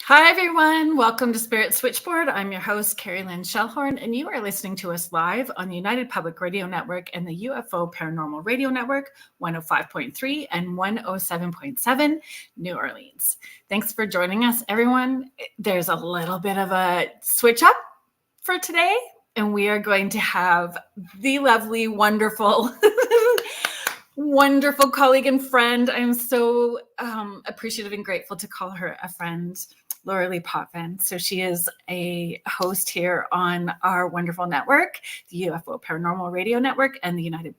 Hi, everyone. Welcome to Spirit Switchboard. I'm your host, Kerrilynn, and you are listening to us live on the United Public Radio Network and the UFO Paranormal Radio Network, 105.3 and 107.7, New Orleans. Thanks for joining us, everyone. There's a little bit of a switch up for today, and we are going to have the lovely, wonderful wonderful colleague and friend. I'm so appreciative and grateful to call her a friend, Lorilei Potvin. So she is a host here on our wonderful network, the UFO Paranormal Radio Network and the United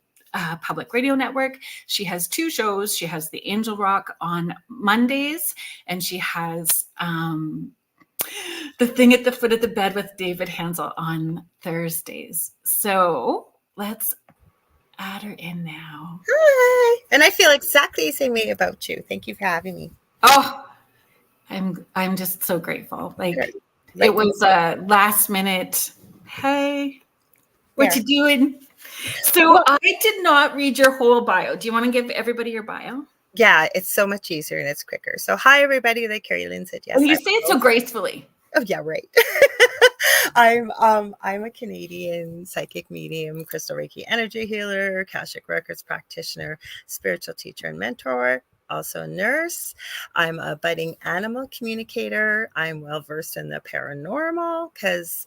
Public Radio Network. She has two shows. She has the Angel Rock on Mondays, and she has the Thing at the Foot of the Bed with David Hansel on Thursdays. So let's add her in now. Hi. And I feel exactly the same way about you. Thank you for having me. Oh, I'm just so grateful. It was a last minute, hey, what you doing? So I did not read your whole bio. Do you want to give everybody your bio? Yeah, it's so much easier and it's quicker. So hi, everybody. Like Kerrilynn said, yes. Oh, you say it so gracefully. Oh, yeah, right. I'm a Canadian psychic medium, crystal Reiki energy healer, Akashic Records practitioner, spiritual teacher and mentor, also a nurse. I'm a budding animal communicator. I'm well versed in the paranormal because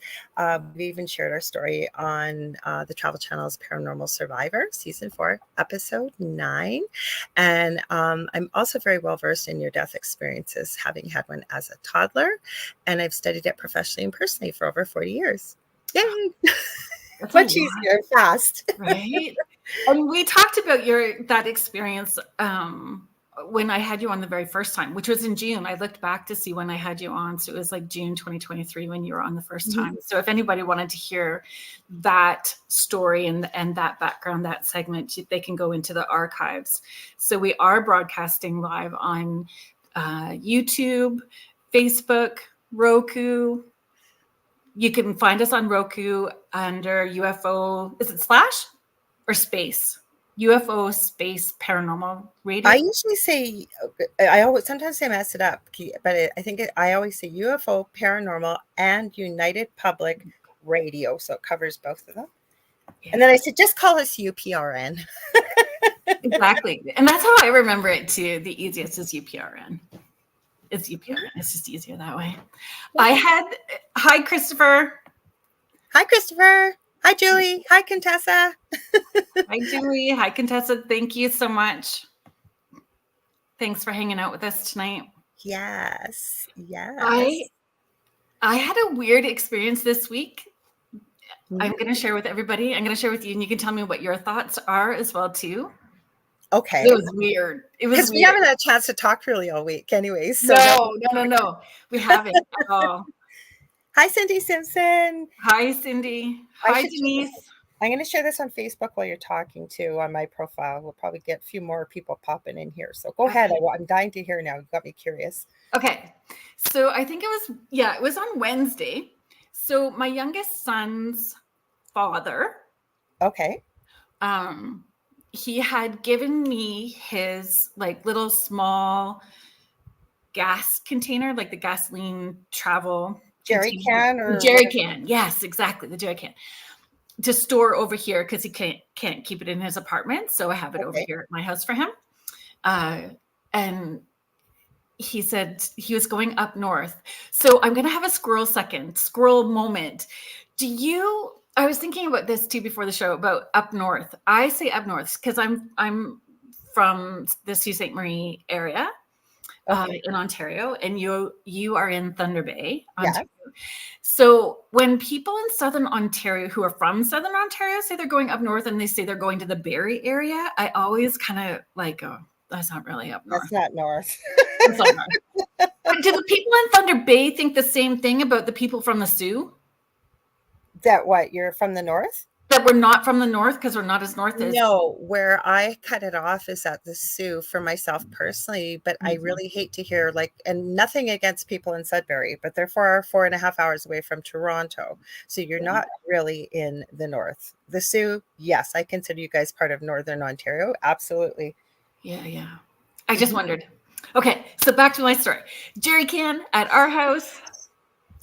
we even shared our story on the Travel Channel's Paranormal Survivor, Season 4, Episode 9. And I'm also very well versed in near-death experiences, having had one as a toddler. And I've studied it professionally and personally for over 40 years. Yay! That's much easier and fast. Right? And we talked about that experience when I had you on the very first time, which was in June. I looked back to see when I had you on. So it was like June 2023 when you were on the first time. So if anybody wanted to hear that story and that background, that segment, they can go into the archives. So we are broadcasting live on YouTube, Facebook, Roku. You can find us on Roku under UFO. Is it slash or space? UFO Space Paranormal Radio. I usually say, sometimes I mess it up, but I always say UFO Paranormal and United Public Radio. So it covers both of them. Yeah. And then I said, just call us UPRN. Exactly. And that's how I remember it too. The easiest is UPRN. It's UPRN. It's just easier that way. Hi, Christopher. Hi, Christopher. Hi, Julie. Hi, Contessa. Hi, Julie. Hi, Contessa. Thank you so much. Thanks for hanging out with us tonight. Yes. Yes. I had a weird experience this week. I'm going to share with everybody. I'm going to share with you, and you can tell me what your thoughts are as well, too. Okay. It was weird. Because we haven't had a chance to talk really all week anyways. So No. We haven't at all. Hi, Cindy Simpson. Hi, Cindy. Hi, Denise. I'm going to share this on Facebook while you're talking too on my profile. We'll probably get a few more people popping in here. So go ahead. I'm dying to hear now. You got me curious. Okay. So I think it was on Wednesday. So my youngest son's father. Okay. He had given me his little small gas container, like the gasoline travel jerry can or jerry can. Yes, exactly. The jerry can to store over here because he can't keep it in his apartment. So I have it over here at my house for him. And he said he was going up north. So I'm going to have a squirrel moment. I was thinking about this too before the show about up north. I say up north because I'm from the Sault Ste. Marie area. In Ontario, and you are in Thunder Bay, Ontario. Yeah. So when people in Southern Ontario who are from Southern Ontario say they're going up north and they say they're going to the Barrie area, I always kind of go, that's not really up north. That's not north. That's not north. Do the people in Thunder Bay think the same thing about the people from the Sioux? That what? You're from the north? That we're not from the north because we're not as north as... No, where I cut it off is at the Sioux for myself personally, but I really hate to hear and nothing against people in Sudbury, but they're 4.5 hours away from Toronto. So you're not really in the north. The Sioux, yes, I consider you guys part of Northern Ontario. Absolutely. Yeah. I just wondered. Okay, so back to my story. Jerry can at our house.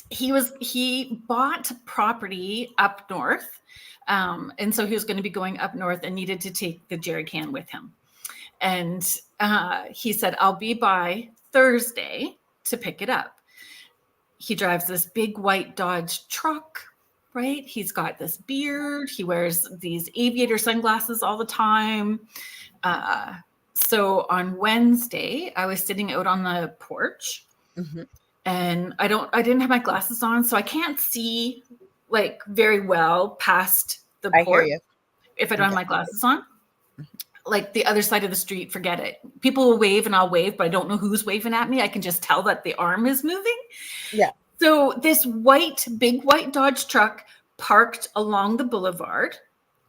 He bought property up north, and so he was going to be going up north and needed to take the jerry can with him. And he said, "I'll be by Thursday to pick it up." He drives this big white Dodge truck, right? He's got this beard. He wears these aviator sunglasses all the time. So on Wednesday, I was sitting out on the porch, and I didn't have my glasses on, so I can't see like very well past the porch if I don't have my glasses on. Like the other side of the street, forget it. People will wave and I'll wave, but I don't know who's waving at me. I can just tell that the arm is moving. Yeah. So this big white Dodge truck parked along the boulevard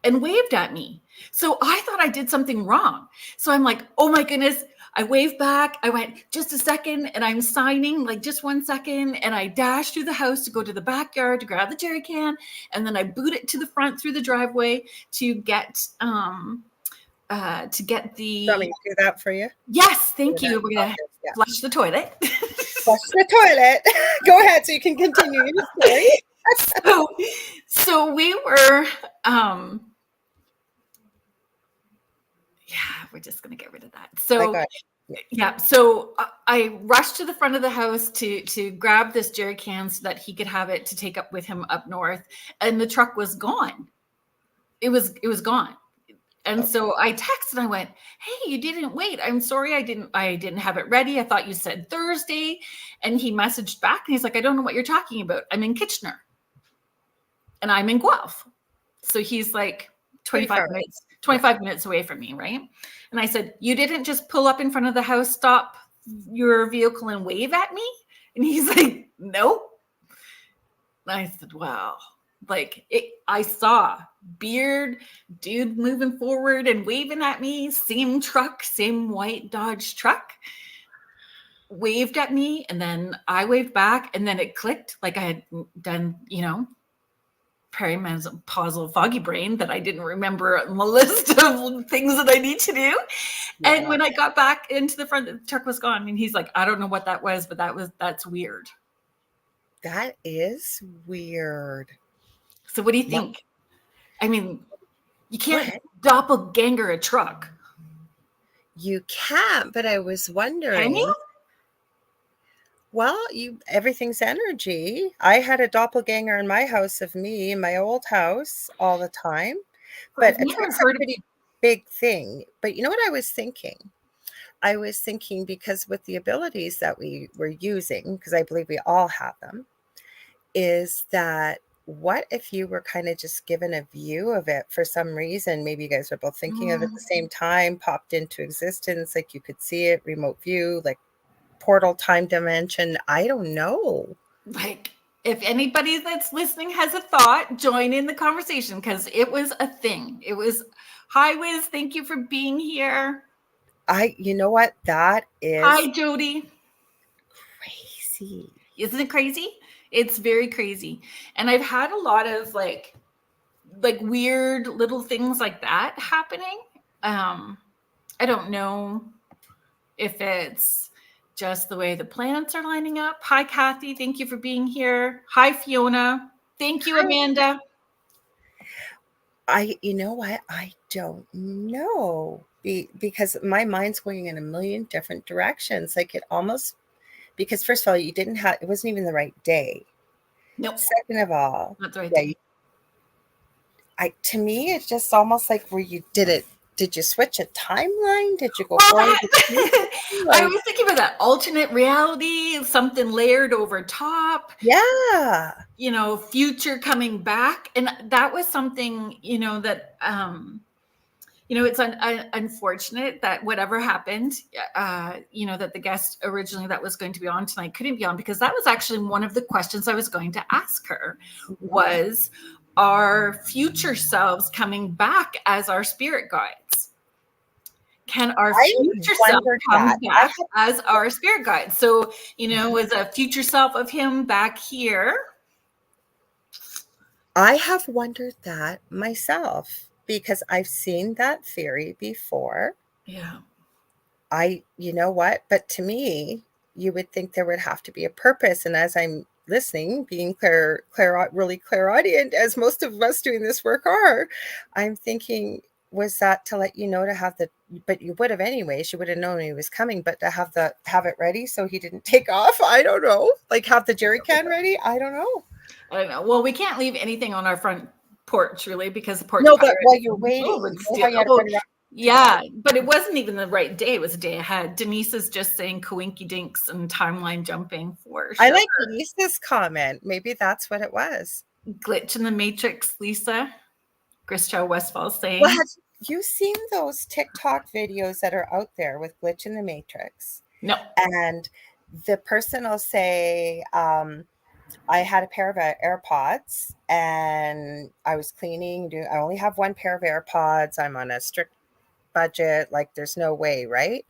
and waved at me. So I thought I did something wrong. So I'm like, oh my goodness. I waved back. I went, just a second. And I'm signing, like, just 1 second. And I dashed through the house to go to the backyard to grab the jerry can. And then I boot it to the front through the driveway to get the. Want me to do that for you? Yes, thank you. We're gonna flush the toilet. Flush the toilet. Go ahead, so you can continue your story. So we were. We're just gonna get rid of that. So yeah, so I rushed to the front of the house to grab this jerry can so that he could have it to take up with him up north, and the truck was gone. It was gone. And so I texted and I went, "Hey, you didn't wait. I'm sorry. I didn't have it ready. I thought you said Thursday." And he messaged back and he's like, "I don't know what you're talking about. I'm in Kitchener and I'm in Guelph." So he's like 25 minutes away from me. Right. And I said, "You didn't just pull up in front of the house, stop your vehicle and wave at me?" And he's like, "No." And I said, "Wow." Like I saw beard dude moving forward and waving at me, same truck, same white Dodge truck, waved at me, and then I waved back, and then it clicked like I had done, perimenopausal foggy brain that I didn't remember on the list of things that I need to do. Yeah. And when I got back into the front, the truck was gone, and he's like, "I don't know what that was, but that's weird." That is weird. So what do you think? I mean, you can't doppelganger a truck. You can't, but I was wondering. Can you? Well, everything's energy. I had a doppelganger in my house of me in my old house all the time. But a truck's a pretty big thing. But you know what I was thinking? I was thinking, because with the abilities that we were using, because I believe we all have them, is that what if you were kind of just given a view of it for some reason? Maybe you guys were both thinking of it at the same time, popped into existence, like you could see it, remote view, like portal time dimension. I don't know. Like, if anybody that's listening has a thought, join in the conversation, because it was a thing. It was, hi, Wiz, thank you for being here. You know what? That is. Hi, Jody. Crazy. Isn't it crazy? It's very crazy. And I've had a lot of like weird little things like that happening. I don't know if it's just the way the planets are lining up. Hi, Kathy. Thank you for being here. Hi, Fiona. Thank you, Amanda. You know what? I don't know, because my mind's going in a million different directions. Like it almost, because first of all, it wasn't even the right day. Nope. Second of all, not the right day. To me, it's just almost like did you switch a timeline? Did you go forward? I was thinking about that alternate reality, something layered over top. Yeah. Future coming back. And that was something, that, it's unfortunate that whatever happened, that the guest originally that was going to be on tonight couldn't be on, because that was actually one of the questions I was going to ask her was, are future selves coming back as our spirit guides? Can our future self come back as our spirit guide? So, was a future self of him back here? I have wondered that myself, because I've seen that theory before. Yeah. you know what? But to me, you would think there would have to be a purpose. And as I'm listening, being really clairaudient, as most of us doing this work are, I'm thinking, was that to let you know to have but you would have anyways, you would have known he was coming, but to have it ready so he didn't take off? I don't know. Like have the jerry can ready? I don't know. I don't know. Well, we can't leave anything on our front porch really because the porch. No, but while you're waiting, yeah, but it wasn't even the right day. It was a day ahead. Denise is just saying coinky dinks and timeline jumping for sure. I like Denise's comment. Maybe that's what it was. Glitch in the Matrix, Lisa. Christel Westfall saying. Well, have you seen those TikTok videos that are out there with Glitch in the Matrix? No. And the person will say, I had a pair of AirPods and I was cleaning. I only have one pair of AirPods. I'm on a strict budget. Like there's no way, right?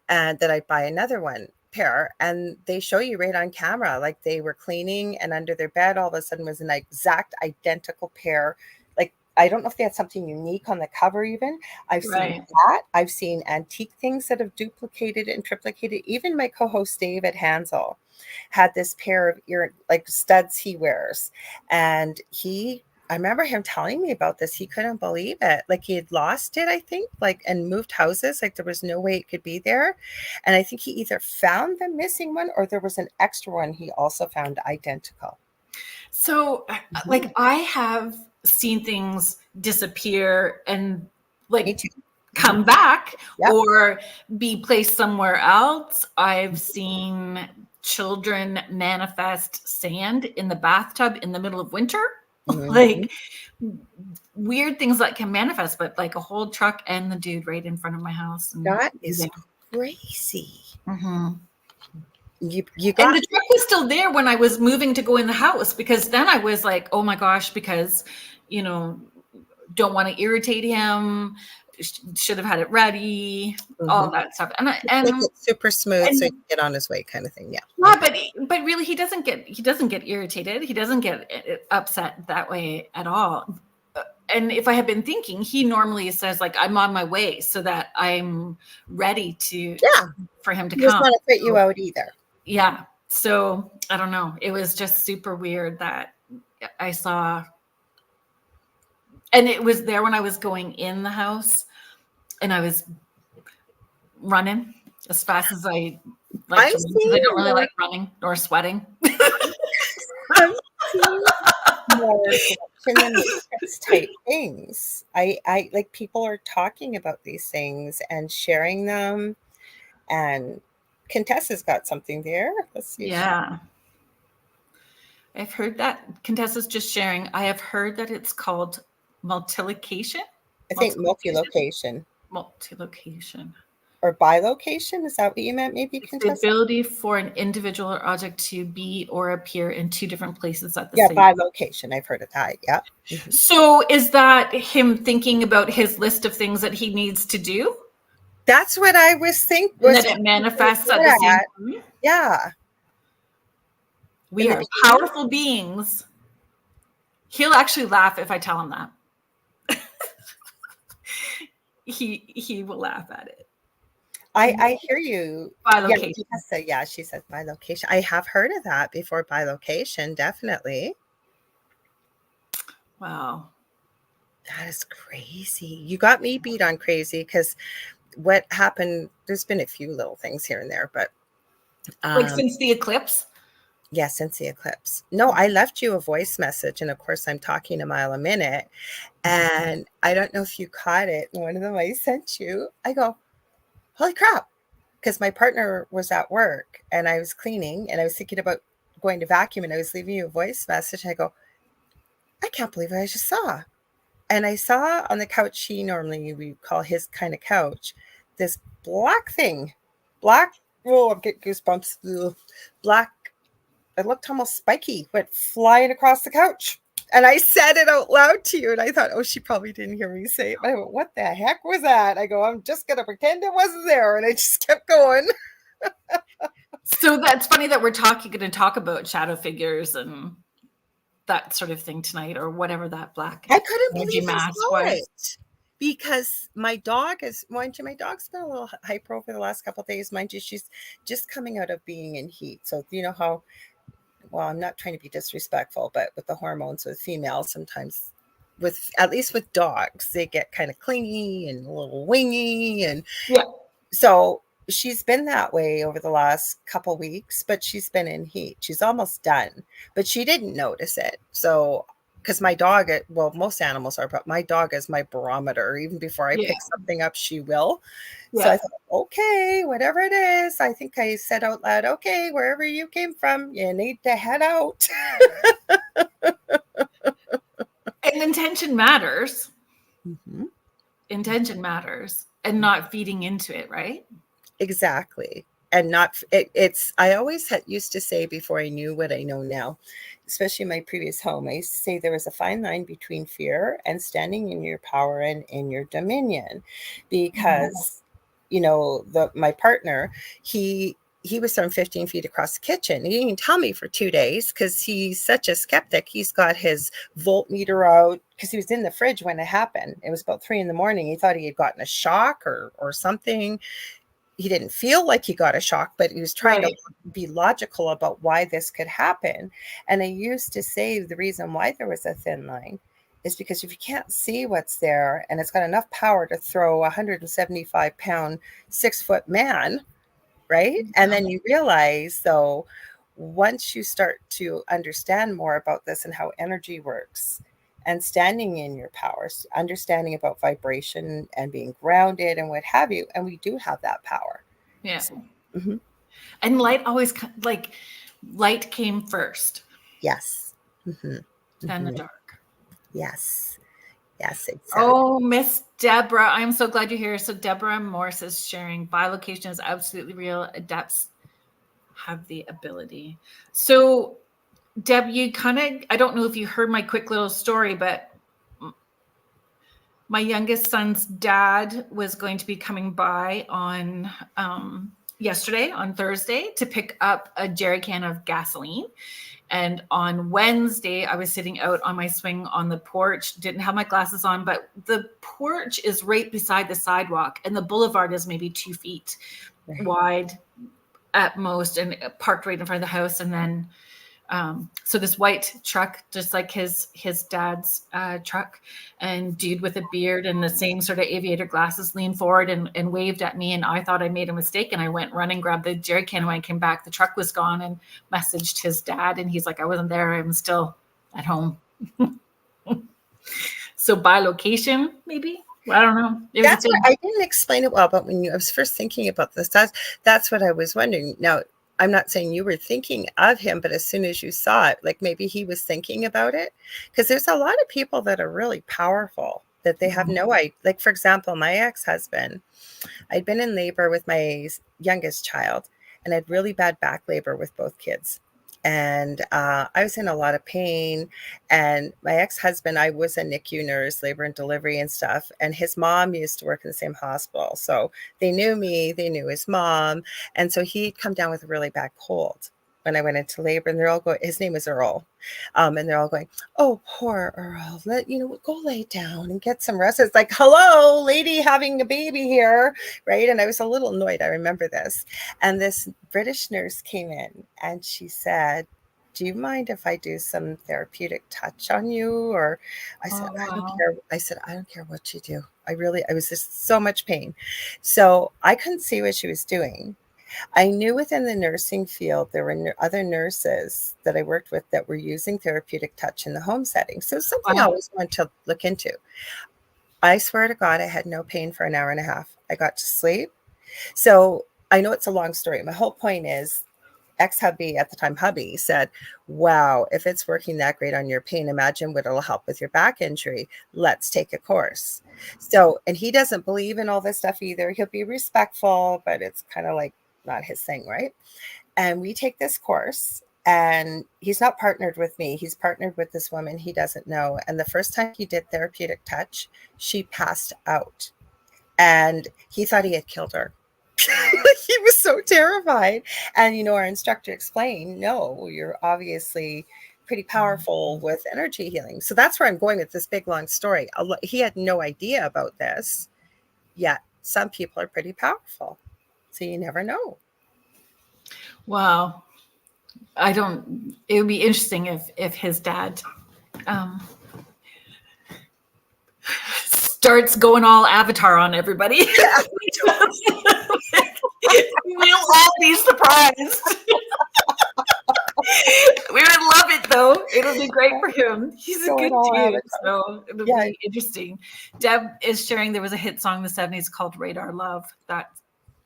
And then I buy another pair, and they show you right on camera, like they were cleaning and under their bed all of a sudden was an exact identical pair. Like, I don't know if they had something unique on the cover even. I've seen that. I've seen antique things that have duplicated and triplicated. Even my co-host David Hansel had this pair of studs he wears. And I remember him telling me about this. He couldn't believe it. Like he had lost it, I think, and moved houses. Like there was no way it could be there. And I think he either found the missing one or there was an extra one he also found identical. So I have seen things disappear and come back or be placed somewhere else. I've seen children manifest sand in the bathtub in the middle of winter. Like weird things that can manifest, but like a whole truck and the dude right in front of my house. That is crazy. And the truck was still there when I was moving to go in the house, because then I was like, oh my gosh, because, don't want to irritate him. Should have had it ready, all that stuff, and make it super smooth so he can get on his way, kind of thing. Yeah, but really, he doesn't get irritated. He doesn't get upset that way at all. And if I had been thinking, he normally says like, "I'm on my way," so that I'm ready for him to come. He doesn't want to put you out either. Yeah. So I don't know. It was just super weird that I saw. And it was there when I was going in the house, and I was running as fast as I like. I don't really like running or sweating. I'm seeing more type things. I like people are talking about these things and sharing them, and Contessa's got something there. Let's see. Yeah. I've heard that. Contessa's just sharing. I have heard that it's called multilocation. I think multi-location. Multi-location. Or bilocation? Is that what you meant? Maybe Contessa? The ability for an individual or object to be or appear in two different places at the same time. Yeah, bilocation. I've heard of that. Yeah. So is that him thinking about his list of things that he needs to do? That's what I was thinking. That it manifests at the same time? Yeah. We are powerful beings. He'll actually laugh if I tell him that. He will laugh at it. I hear you. Bilocation. Yeah, she says bilocation. I have heard of that before. Bilocation, definitely. Wow. That is crazy. You got me beat on crazy, because what happened, there's been a few little things here and there, but since the eclipse? Yeah, since the eclipse. No, I left you a voice message, and of course I'm talking a mile a minute, and I don't know if you caught it. One of them I sent you, I go, holy crap, because my partner was at work and I was cleaning and I was thinking about going to vacuum, and I was leaving you a voice message, and I go, I can't believe what I just saw. And I saw on the couch, we call his kind of couch, this black thing, I get goosebumps, black. It looked almost spiky, went flying across the couch. And I said it out loud to you. And I thought, oh, she probably didn't hear me say it. But I went, what the heck was that? I go, I'm just going to pretend it wasn't there. And I just kept going. So that's funny that we're going to talk about shadow figures and that sort of thing tonight, or whatever that black I couldn't believe mask was. because my dog is, mind you, my dog's been a little hyper over the last couple of days. Mind you, she's just coming out of being in heat. So you know how, well, I'm not trying to be disrespectful, but with the hormones with females, sometimes with, at least with dogs, they get kind of clingy and a little wingy. And Yeah. so she's been that way over the last couple weeks, but she's been in heat. She's almost done, but she didn't notice it. So, because my dog, well, most animals are, but my dog is my barometer. Even before I Yeah. pick something up, she will. Yeah. So I thought, okay, whatever it is, I think I said out loud, okay, wherever you came from, you need to head out. And intention matters. Mm-hmm. Intention matters, and not feeding into it, right? Exactly. And not, it's, I always used to say before I knew what I know now, especially in my previous home, I used to say there was a fine line between fear and standing in your power and in your dominion. Because, you know, my partner, he was thrown 15 feet across the kitchen. He didn't tell me for 2 days because he's such a skeptic. He's got his voltmeter out because he was in the fridge when it happened. It was about 3 a.m. He thought he had gotten a shock or something. He didn't feel like he got a shock, but he was trying to be logical about why this could happen. And I used to say the reason why there was a thin line is because if you can't see what's there and it's got enough power to throw a 175-pound, 6-foot man, right? And then you realize, though, once you start to understand more about this and how energy works and standing in your powers, understanding about vibration and being grounded and what have you, and we do have that power. Yeah. So, and light always, like, light came first. Yes. Than the dark. Yes. Yes, exactly. Oh, Miss Deborah, I'm so glad you're here. So Deborah Morse is sharing, bilocation is absolutely real. Adepts have the ability. So Deb, you kind of, I don't know if you heard my quick little story, but my youngest son's dad was going to be coming by on yesterday, on Thursday, to pick up a jerry can of gasoline. And on Wednesday, I was sitting out on my swing on the porch, didn't have my glasses on, but the porch is right beside the sidewalk and the boulevard is maybe 2 feet wide at most and parked right in front of the house. And then so this white truck, just like his dad's truck, and dude with a beard and the same sort of aviator glasses leaned forward and waved at me. And I thought I made a mistake. And I went running, grabbed the jerry can. When I came back, the truck was gone, and messaged his dad. And he's like, I wasn't there. I'm still at home. So by location, maybe. Well, I don't know. That's what, I didn't explain it well, but when I was first thinking about this, that's what I was wondering. Now, I'm not saying you were thinking of him, but as soon as you saw it, like maybe he was thinking about it, because there's a lot of people that are really powerful that they have no idea. Like, for example, my ex-husband, I'd been in labor with my youngest child and I had really bad back labor with both kids. And I was in a lot of pain. And my ex-husband, I was a NICU nurse, labor and delivery and stuff. And his mom used to work in the same hospital. So they knew me, they knew his mom. And so he'd come down with a really bad cold when I went into labor, and they're all going, his name is Earl. And they're all going, oh, poor Earl, go lay down and get some rest. It's like, hello, lady having a baby here, right? And I was a little annoyed. I remember this. And this British nurse came in and she said, do you mind if I do some therapeutic touch on you? Or I said, I don't care. I said, I don't care what you do. I was just so much pain. So I couldn't see what she was doing. I knew within the nursing field, there were other nurses that I worked with that were using therapeutic touch in the home setting. So something I always wanted to look into. I swear to God, I had no pain for an hour and a half. I got to sleep. So I know it's a long story. My whole point is, ex-hubby, at the time hubby, said, wow, if it's working that great on your pain, imagine what it'll help with your back injury. Let's take a course. So, and he doesn't believe in all this stuff either. He'll be respectful, but it's kind of like not his thing, right? And we take this course, and he's not partnered with me. He's partnered with this woman he doesn't know. And the first time he did therapeutic touch, she passed out. And he thought he had killed her. He was so terrified. And, our instructor explained, no, you're obviously pretty powerful with energy healing. So that's where I'm going with this big, long story. He had no idea about this, yet some people are pretty powerful. So you never know. Wow. It would be interesting if his dad starts going all Avatar on everybody. Yeah. We'll all be surprised. We would love it though. It'll be great for him. He's a good dude, so it'll be interesting. Deb is sharing there was a hit song in the 70s called Radar Love that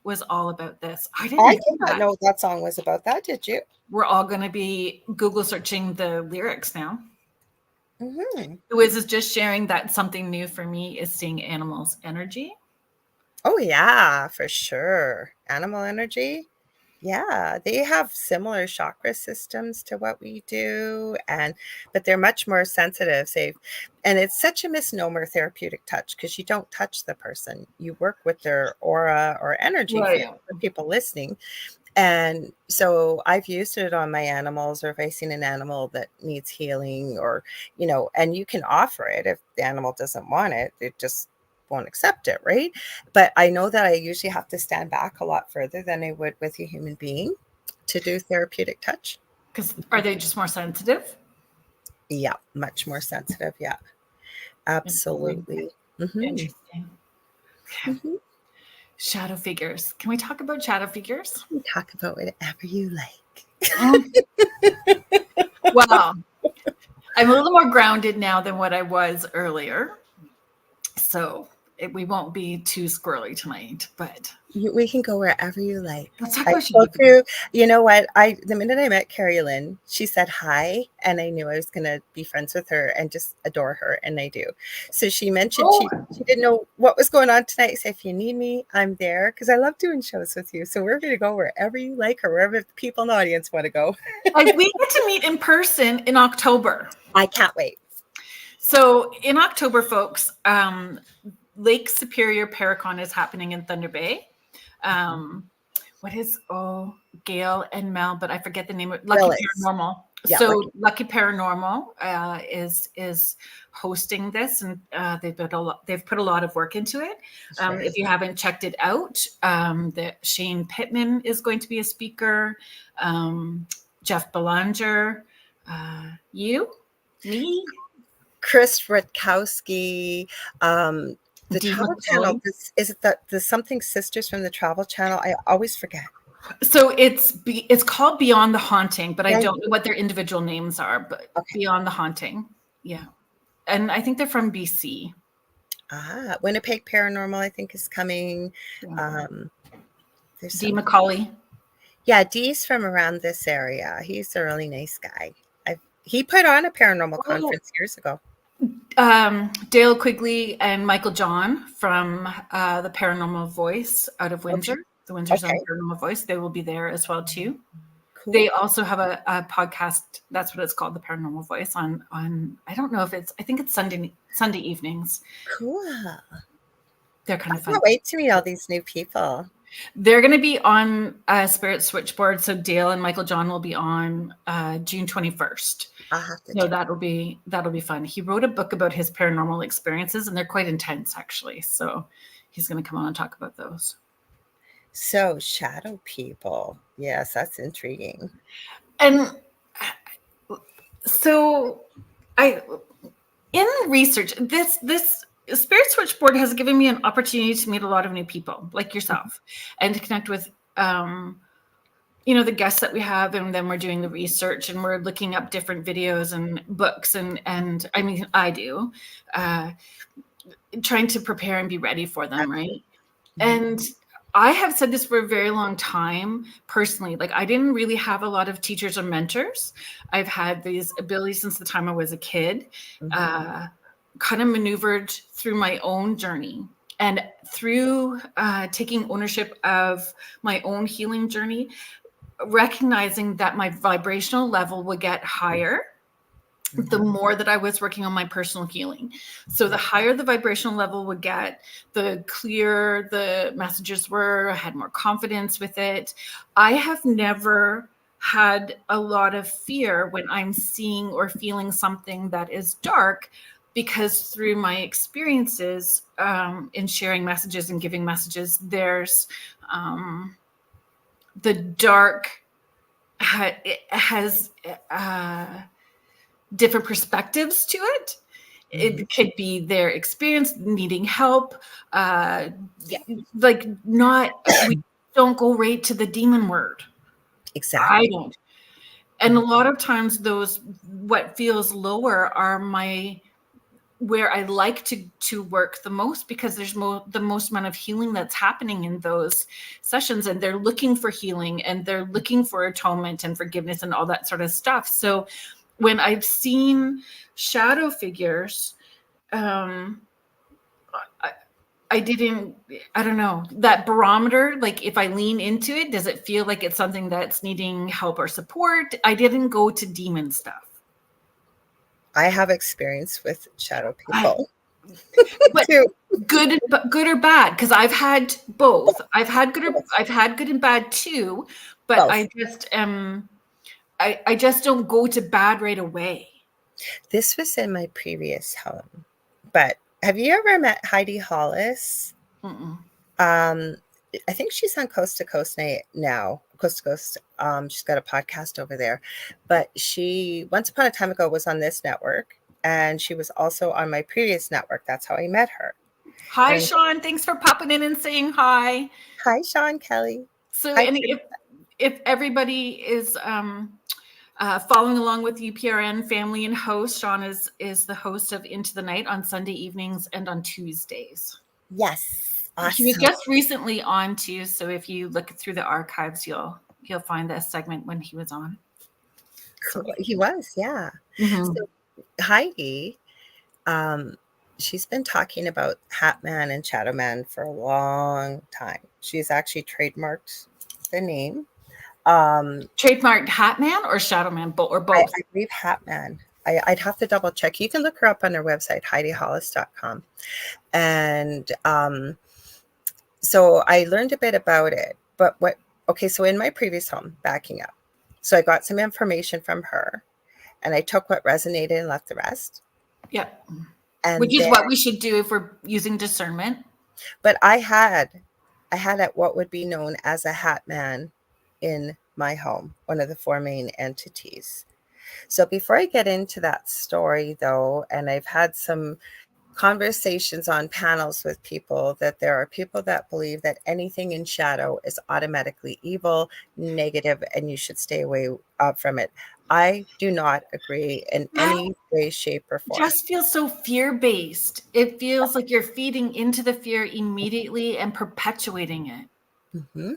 was all about this. I did not know that song was about that, did you? We're all going to be Google searching the lyrics now. Mm-hmm. Wiz is just sharing that something new for me is seeing animals' energy. Oh yeah, for sure. Animal energy. Yeah, they have similar chakra systems to what we do, but they're much more sensitive. And it's such a misnomer, therapeutic touch, because you don't touch the person. You work with their aura or energy field for people listening. And so I've used it on my animals, or if I've seen an animal that needs healing, or, and you can offer it. If the animal doesn't want it, it just won't accept it, right? But I know that I usually have to stand back a lot further than I would with a human being to do therapeutic touch. Because are they just more sensitive? Yeah, much more sensitive. Yeah, absolutely. Mm-hmm. Interesting. Okay. Mm-hmm. Shadow figures. Can we talk about shadow figures? We talk about whatever you like. Well, I'm a little more grounded now than what I was earlier. So we won't be too squirrely tonight, but we can go wherever you like. Let's talk about you know what? The minute I met Kerrilynn, she said hi, and I knew I was going to be friends with her and just adore her, and I do. So she mentioned she didn't know what was going on tonight. So if you need me, I'm there, because I love doing shows with you. So we're going to go wherever you like, or wherever the people in the audience want to go. We get to meet in person in October. I can't wait. So in October, folks, Lake Superior Paracon is happening in Thunder Bay. Gail and Mel, but I forget the name of Lucky Paranormal. Yeah, so Lucky Paranormal is hosting this, and they've put a lot of work into it. Sure. If you haven't checked it out, Shane Pittman is going to be a speaker. Jeff Belanger, me. Chris Rutkowski, the Travel Channel. Is it the Something Sisters from the Travel Channel? I always forget. So it's called Beyond the Haunting, but I don't know what their individual names are. But Beyond the Haunting, yeah. And I think they're from BC. Winnipeg Paranormal, I think, is coming. Dee McCauley. Yeah, Dee's from around this area. He's a really nice guy. He put on a paranormal conference years ago. Dale Quigley and Michael John from the Paranormal Voice out of Windsor, the Windsor Zone Paranormal Voice. They will be there as well too. Cool. They also have a podcast. That's what it's called, the Paranormal Voice. On I don't know if I think it's Sunday evenings. Cool. They're kind of fun. I can't wait to meet all these new people. They're going to be on Spirit Switchboard. So Dale and Michael John will be on June 21st. So that'll be fun. He wrote a book about his paranormal experiences, and they're quite intense, actually. So he's going to come on and talk about those. So shadow people, yes, that's intriguing. And so in research, this Spirit Switchboard has given me an opportunity to meet a lot of new people like yourself, and to connect with the guests that we have, and then we're doing the research, and we're looking up different videos and books, and I mean, I do, trying to prepare and be ready for them, right? And I have said this for a very long time personally. Like, I didn't really have a lot of teachers or mentors. I've had these abilities since the time I was a kid, kind of maneuvered through my own journey. And through taking ownership of my own healing journey, recognizing that my vibrational level would get higher the more that I was working on my personal healing. So the higher the vibrational level would get, the clearer the messages were. I had more confidence with it. I have never had a lot of fear when I'm seeing or feeling something that is dark, because through my experiences in sharing messages and giving messages, there's the dark has different perspectives to it. It could be their experience needing help. Like we don't go right to the demon word. Exactly. I don't. And a lot of times those, what feels lower are where I like to work the most, because there's the most amount of healing that's happening in those sessions, and they're looking for healing and they're looking for atonement and forgiveness and all that sort of stuff. So when I've seen shadow figures, I don't know, that barometer, like if I lean into it, does it feel like it's something that's needing help or support? I didn't go to demon stuff. I have experience with shadow people. But good or bad, because I've had both. I've had good and bad too, but both. I just don't go to bad right away. This was in my previous home, but have you ever met Heidi Hollis? Mm-mm. I think she's on Coast to Coast now. Coast to Coast. She's got a podcast over there, but she once upon a time ago was on this network, and she was also on my previous network. That's how I met her. Hi, Sean. Thanks for popping in and saying hi. Hi, Sean Kelly. So, and if everybody is following along with UPRN family and host, Sean is the host of Into the Night on Sunday evenings and on Tuesdays. Yes. Awesome. He was just recently on too, so if you look through the archives, you'll find that segment when he was on. Cool. He was, yeah. Mm-hmm. So Heidi, she's been talking about Hat Man and Shadow Man for a long time. She's actually trademarked the name. Trademarked Hat Man or Shadow Man, or both? I believe Hat Man. I'd have to double check. You can look her up on her website, HeidiHollis.com. And so I learned a bit about it. But so in my previous home, backing up, so I got some information from her, and I took what resonated and left the rest. Yep. Which is what we should do if we're using discernment. But I had what would be known as a Hat Man in my home, one of the four main entities. So before I get into that story, though, and I've had some conversations on panels with people, that there are people that believe that anything in shadow is automatically evil, negative, and you should stay away from it. I do not agree in any way, shape, or form. It just feels so fear-based. It feels like you're feeding into the fear immediately and perpetuating it. Mm-hmm.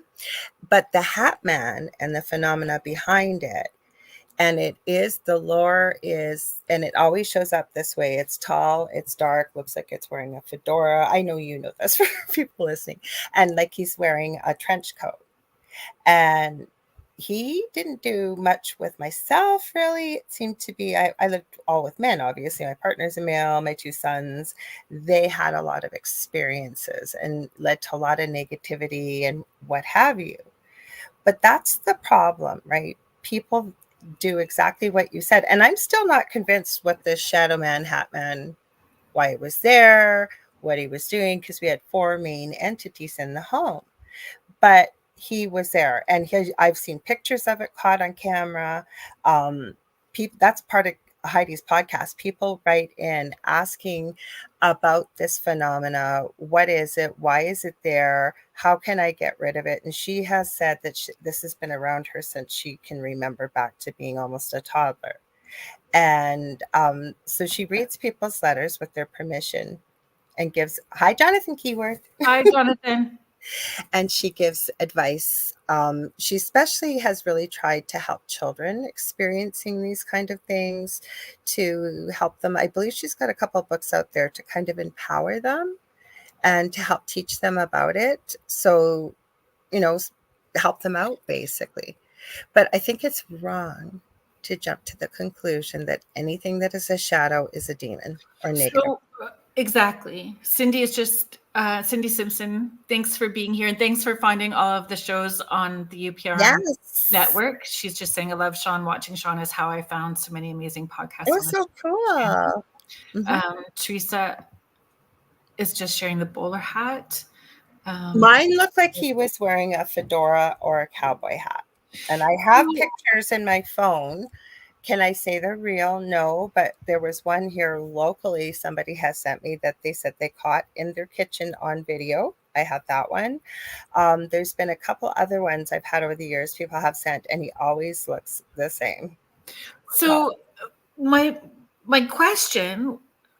But the Hat Man and the phenomena behind it, and the lore is, and it always shows up this way. It's tall, it's dark, looks like it's wearing a fedora. I know you know this for people listening. And like he's wearing a trench coat. And he didn't do much with myself, really. It seemed to be, I lived all with men, obviously. My partner's a male, my two sons, they had a lot of experiences and led to a lot of negativity and what have you. But that's the problem, right? People do exactly what you said. And I'm still not convinced what this Shadow Man, Hat Man, why it was there, what he was doing, because we had four main entities in the home. But he was there, and I've seen pictures of it caught on camera. That's part of Heidi's podcast. People write in asking about this phenomena. What is it? Why is it there? How can I get rid of it? And she has said that this has been around her since she can remember, back to being almost a toddler. And so she reads people's letters with their permission and gives, hi, Jonathan Keyworth. Hi, Jonathan. And she gives advice. She especially has really tried to help children experiencing these kind of things, to help them. I believe she's got a couple of books out there to kind of empower them and to help teach them about it. So, help them out, basically. But I think it's wrong to jump to the conclusion that anything that is a shadow is a demon or negative. So Exactly. Cindy is just Cindy Simpson. Thanks for being here, and thanks for finding all of the shows on the UPRN Yes. network. She's just saying, "I love Sean. Watching Sean is how I found so many amazing It podcasts on was the so channel." cool. Mhm. Teresa is just sharing the bowler hat. Mine looked like he was wearing a fedora or a cowboy hat. And I have pictures in my phone. Can I say they're real? No, but there was one here locally somebody has sent me that they said they caught in their kitchen on video. I have that one. There's been a couple other ones I've had over the years people have sent, and he always looks the same. So my question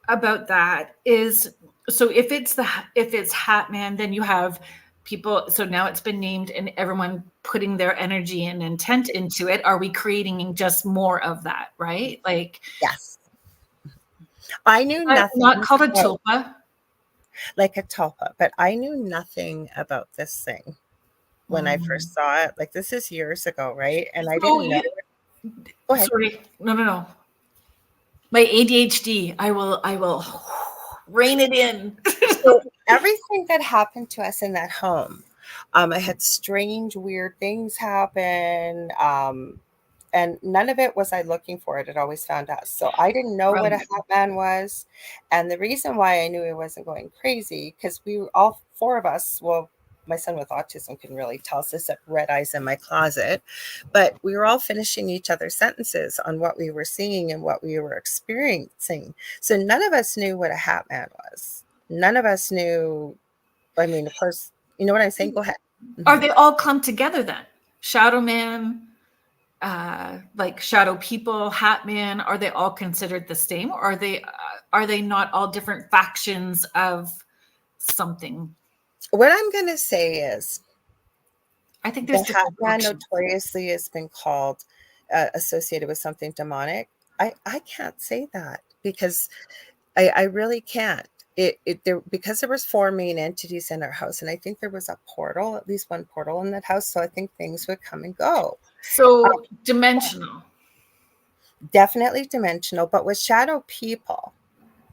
about that is, so if it's Hat Man, then you have people, so now it's been named and everyone putting their energy and intent into it. Are we creating just more of that, right? Like, Yes. I knew not nothing called a about, tulpa. like a tulpa, but I knew nothing about this thing when I first saw it. Like, this is years ago, right? And I So didn't know. Go ahead. sorry, no. My ADHD, I will rein it in. So everything that happened to us in that home, I had strange, weird things happen. And none of it was I looking for it. It always found us. So I didn't know what a Right. hat man was. And the reason why I knew he wasn't going crazy, because we were all four of us, well, my son with autism can really tell us this at red eyes in my closet, but we were all finishing each other's sentences on what we were seeing and what we were experiencing. So none of us knew what a hat man was. None of us knew. I mean, of course, you know what I'm saying? Go ahead. Are they all clumped together then? Shadow Man, like Shadow People, Hat Man, are they all considered the same? Or are they not all different factions of something? What I'm going to say is, I think there's the Hat different Man factions. notoriously has been called associated with something demonic. I can't say that because I really can't. There, because there was four main entities in our house, and I think there was a portal, at least one portal in that house. So I think things would come and go. So dimensional. Definitely dimensional, but with shadow people,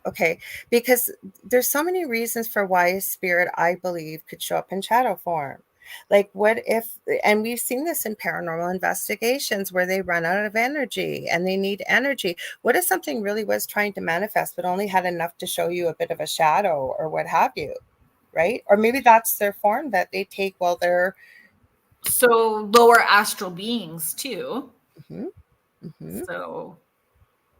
okay, because there's so many reasons for why a spirit, I believe, could show up in shadow form. Like, what if, and we've seen this in paranormal investigations where they run out of energy and they need energy. What if something really was trying to manifest, but only had enough to show you a bit of a shadow or what have you, right? Or maybe that's their form that they take while they're. So lower astral beings too. Mhm, mhm. So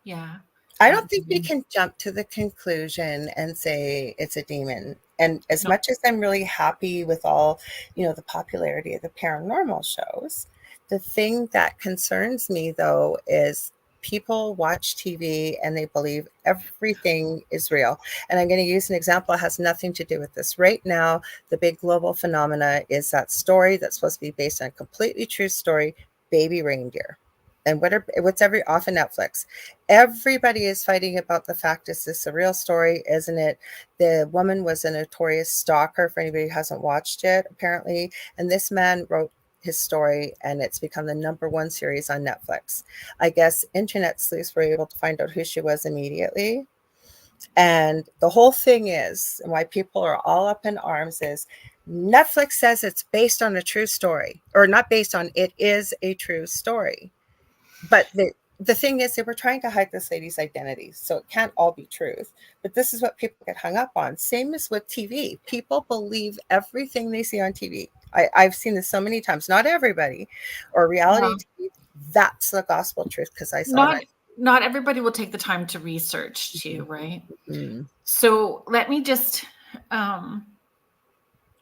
yeah. I don't think we can jump to the conclusion and say it's a demon. And as No. much as I'm really happy with all, the popularity of the paranormal shows, the thing that concerns me though is people watch TV and they believe everything is real. And I'm going to use an example that has nothing to do with this. Right now, the big global phenomena is that story that's supposed to be based on a completely true story, Baby Reindeer. And what's off of Netflix? Everybody is fighting about the fact, is this a real story? Isn't it? The woman was a notorious stalker, for anybody who hasn't watched it, apparently. And this man wrote his story, and it's become the #1 series on Netflix. I guess internet sleuths were able to find out who she was immediately. And the whole thing is, and why people are all up in arms, is Netflix says it's based on a true story, or not based on, it is a true story. But the thing is, they were trying to hide this lady's identity, so it can't all be truth. But this is what people get hung up on. Same as with TV. People believe everything they see on TV. I've seen this so many times. Not everybody, or reality TV. That's the gospel truth because I saw it. Not everybody will take the time to research too, right? Mm-hmm. So let me just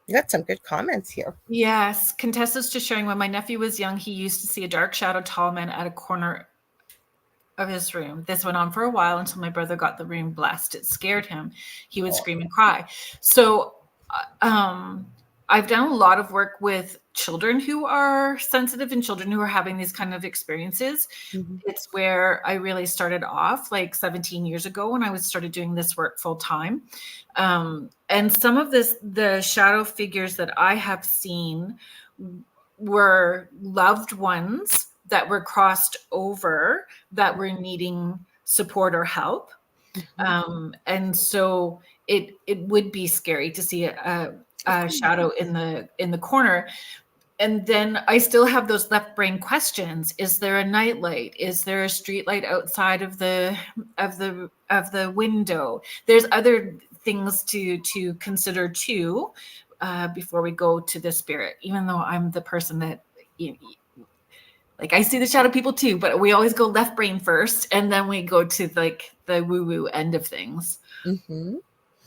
You got some good comments here. yes, Contessa's just showing, when my nephew was young, he used to see a dark shadow tall man at a corner of his room. This went on for a while until my brother got the room blessed. It scared him. He would scream and cry. So I've done a lot of work with children who are sensitive and children who are having these kind of experiences. Mm-hmm. It's where I really started off, like 17 years ago, when I started doing this work full time. And some of the shadow figures that I have seen were loved ones that were crossed over, that were needing support or help. And so it would be scary to see a shadow in the corner. And then I still have those left brain questions. Is there a nightlight? Is there a street light outside of the window? There's other things to consider too, before we go to the spirit, even though I'm the person that, like, I see the shadow people too, but we always go left brain first, and then we go to like the woo-woo end of things.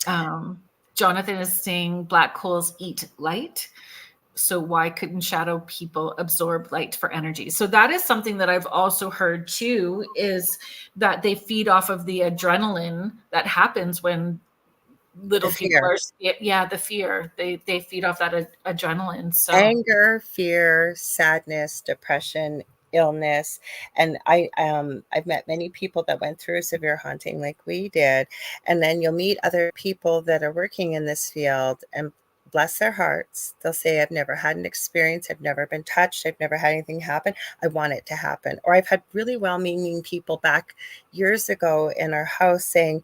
Jonathan is saying black holes eat light. So why couldn't shadow people absorb light for energy? So that is something that I've also heard too, is that they feed off of the adrenaline that happens when little people are, the fear. They feed off that adrenaline. So anger, fear, sadness, depression, illness. And I've met many people that went through severe haunting like we did. And then you'll meet other people that are working in this field, and bless their hearts, they'll say, I've never had an experience, I've never been touched, I've never had anything happen, I want it to happen. Or I've had really well-meaning people back years ago in our house saying,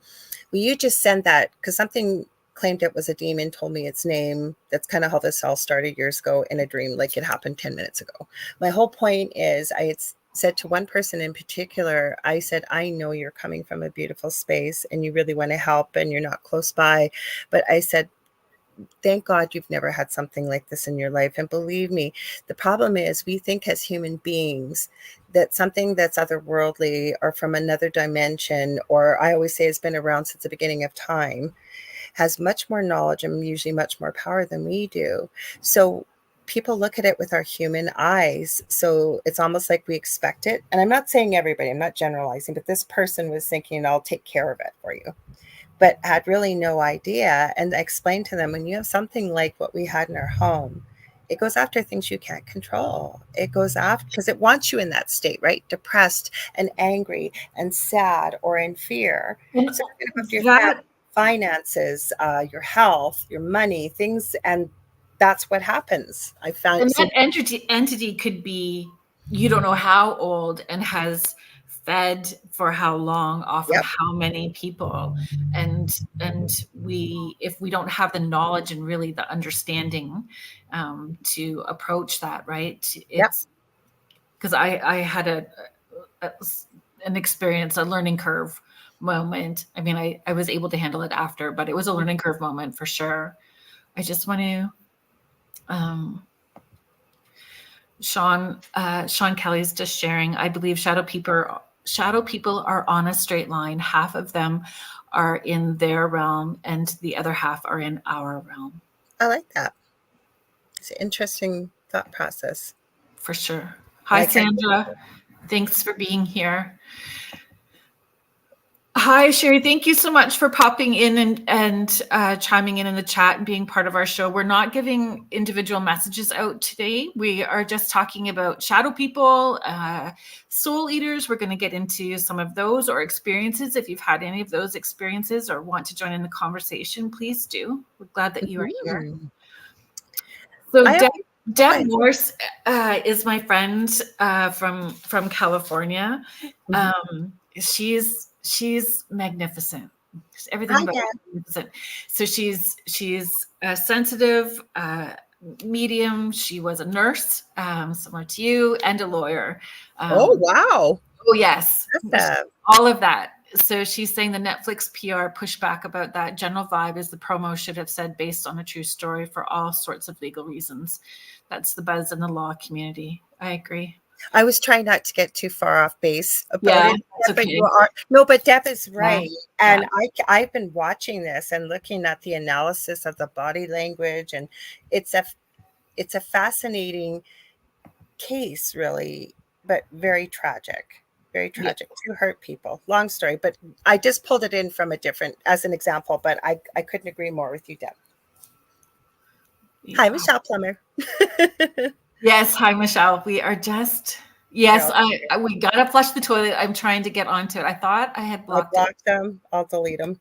will you just send that, because something claimed it was a demon, told me its name. That's kind of how this all started years ago in a dream, like it happened 10 minutes ago. My whole point is, I had said to one person in particular, I said, I know you're coming from a beautiful space and you really want to help and you're not close by, but I said, thank God you've never had something like this in your life. And believe me, the problem is we think as human beings that something that's otherworldly or from another dimension, or I always say has been around since the beginning of time, has much more knowledge and usually much more power than we do. So people look at it with our human eyes. So it's almost like we expect it. And I'm not saying everybody, I'm not generalizing, but this person was thinking, I'll take care of it for you, but had really no idea. And I explained to them, when you have something like what we had in our home, it goes after things you can't control. It goes after, because it wants you in that state, right? Depressed and angry and sad or in fear. and So you're going to go after your that finances, your health, your money, things. And that's what happens. I found. and that entity could be, you don't know how old, and has fed for how long off of Yep. how many people, and we, if we don't have the knowledge and really the understanding to approach that, right, it's because I had an experience, a learning curve moment. I mean, I was able to handle it after, but it was a learning curve moment for sure. I just want to Sean Kelly's just sharing, I believe shadow people are on a straight line. Half of them are in their realm and the other half are in our realm. I like that. It's an interesting thought process. For sure. Hi, Sandra. Thanks for being here. Hi, Sherry. Thank you so much for popping in and chiming in the chat and being part of our show. We're not giving individual messages out today. We are just talking about shadow people, soul eaters. We're going to get into some of those or experiences. If you've had any of those experiences or want to join in the conversation, please do. We're glad that you are here. So Deb Morse is my friend from California. She's magnificent. Everything about magnificent. So she's a sensitive medium. She was a nurse, similar to you, and a lawyer. Oh, wow. Oh, yes. All of that. So she's saying the Netflix PR pushback about that general vibe is the promo should have said based on a true story for all sorts of legal reasons. That's the buzz in the law community. I agree. I was trying not to get too far off base about it. But okay. But Deb is right. Yeah. And I've been watching this and looking at the analysis of the body language, and it's a fascinating case, really, but very tragic. Very tragic. To hurt people. Long story, but I just pulled it in from as an example, but I couldn't agree more with you, Deb. Hi, Michelle Plummer. Yes, hi, Michelle. We are just, yes, we got to flush the toilet. I'm trying to get onto it. I thought I had blocked them. I'll delete them.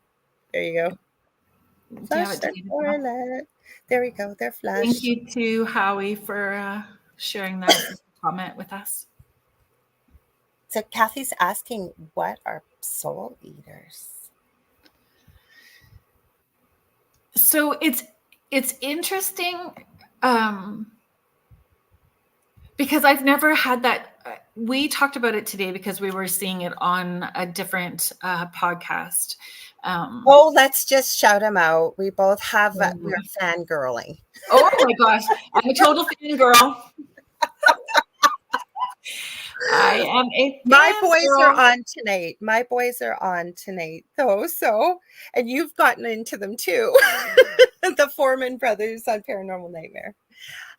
There you go. Flush the toilet. There we go. They're flushed. Thank you to Howie for sharing that comment with us. So Kathy's asking, what are soul eaters? So it's interesting, because I've never had that. We talked about it today because we were seeing it on a different podcast. Oh, let's just shout them out. We both have, we're fangirling. Oh my gosh, I'm a total fan girl. I am a My fan boys are girl. on tonight. My boys are on tonight, though. So, and you've gotten into them too. The Foreman brothers on Paranormal Nightmare.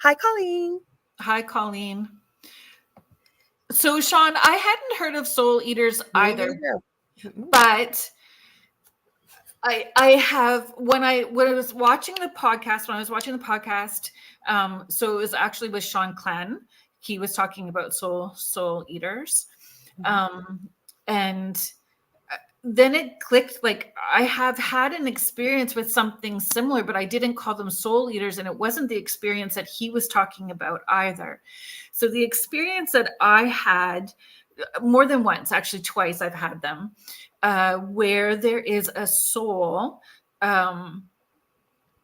Hi, Colleen. Hi, Colleen. So, Sean, I hadn't heard of soul eaters either, but I have when I was watching the podcast. So it was actually with Sean Clan. He was talking about soul eaters, and then it clicked. Like, I have had an experience with something similar, but I didn't call them soul eaters, and it wasn't the experience that he was talking about either. So the experience that I had, more than once, actually twice, I've had them, where there is a soul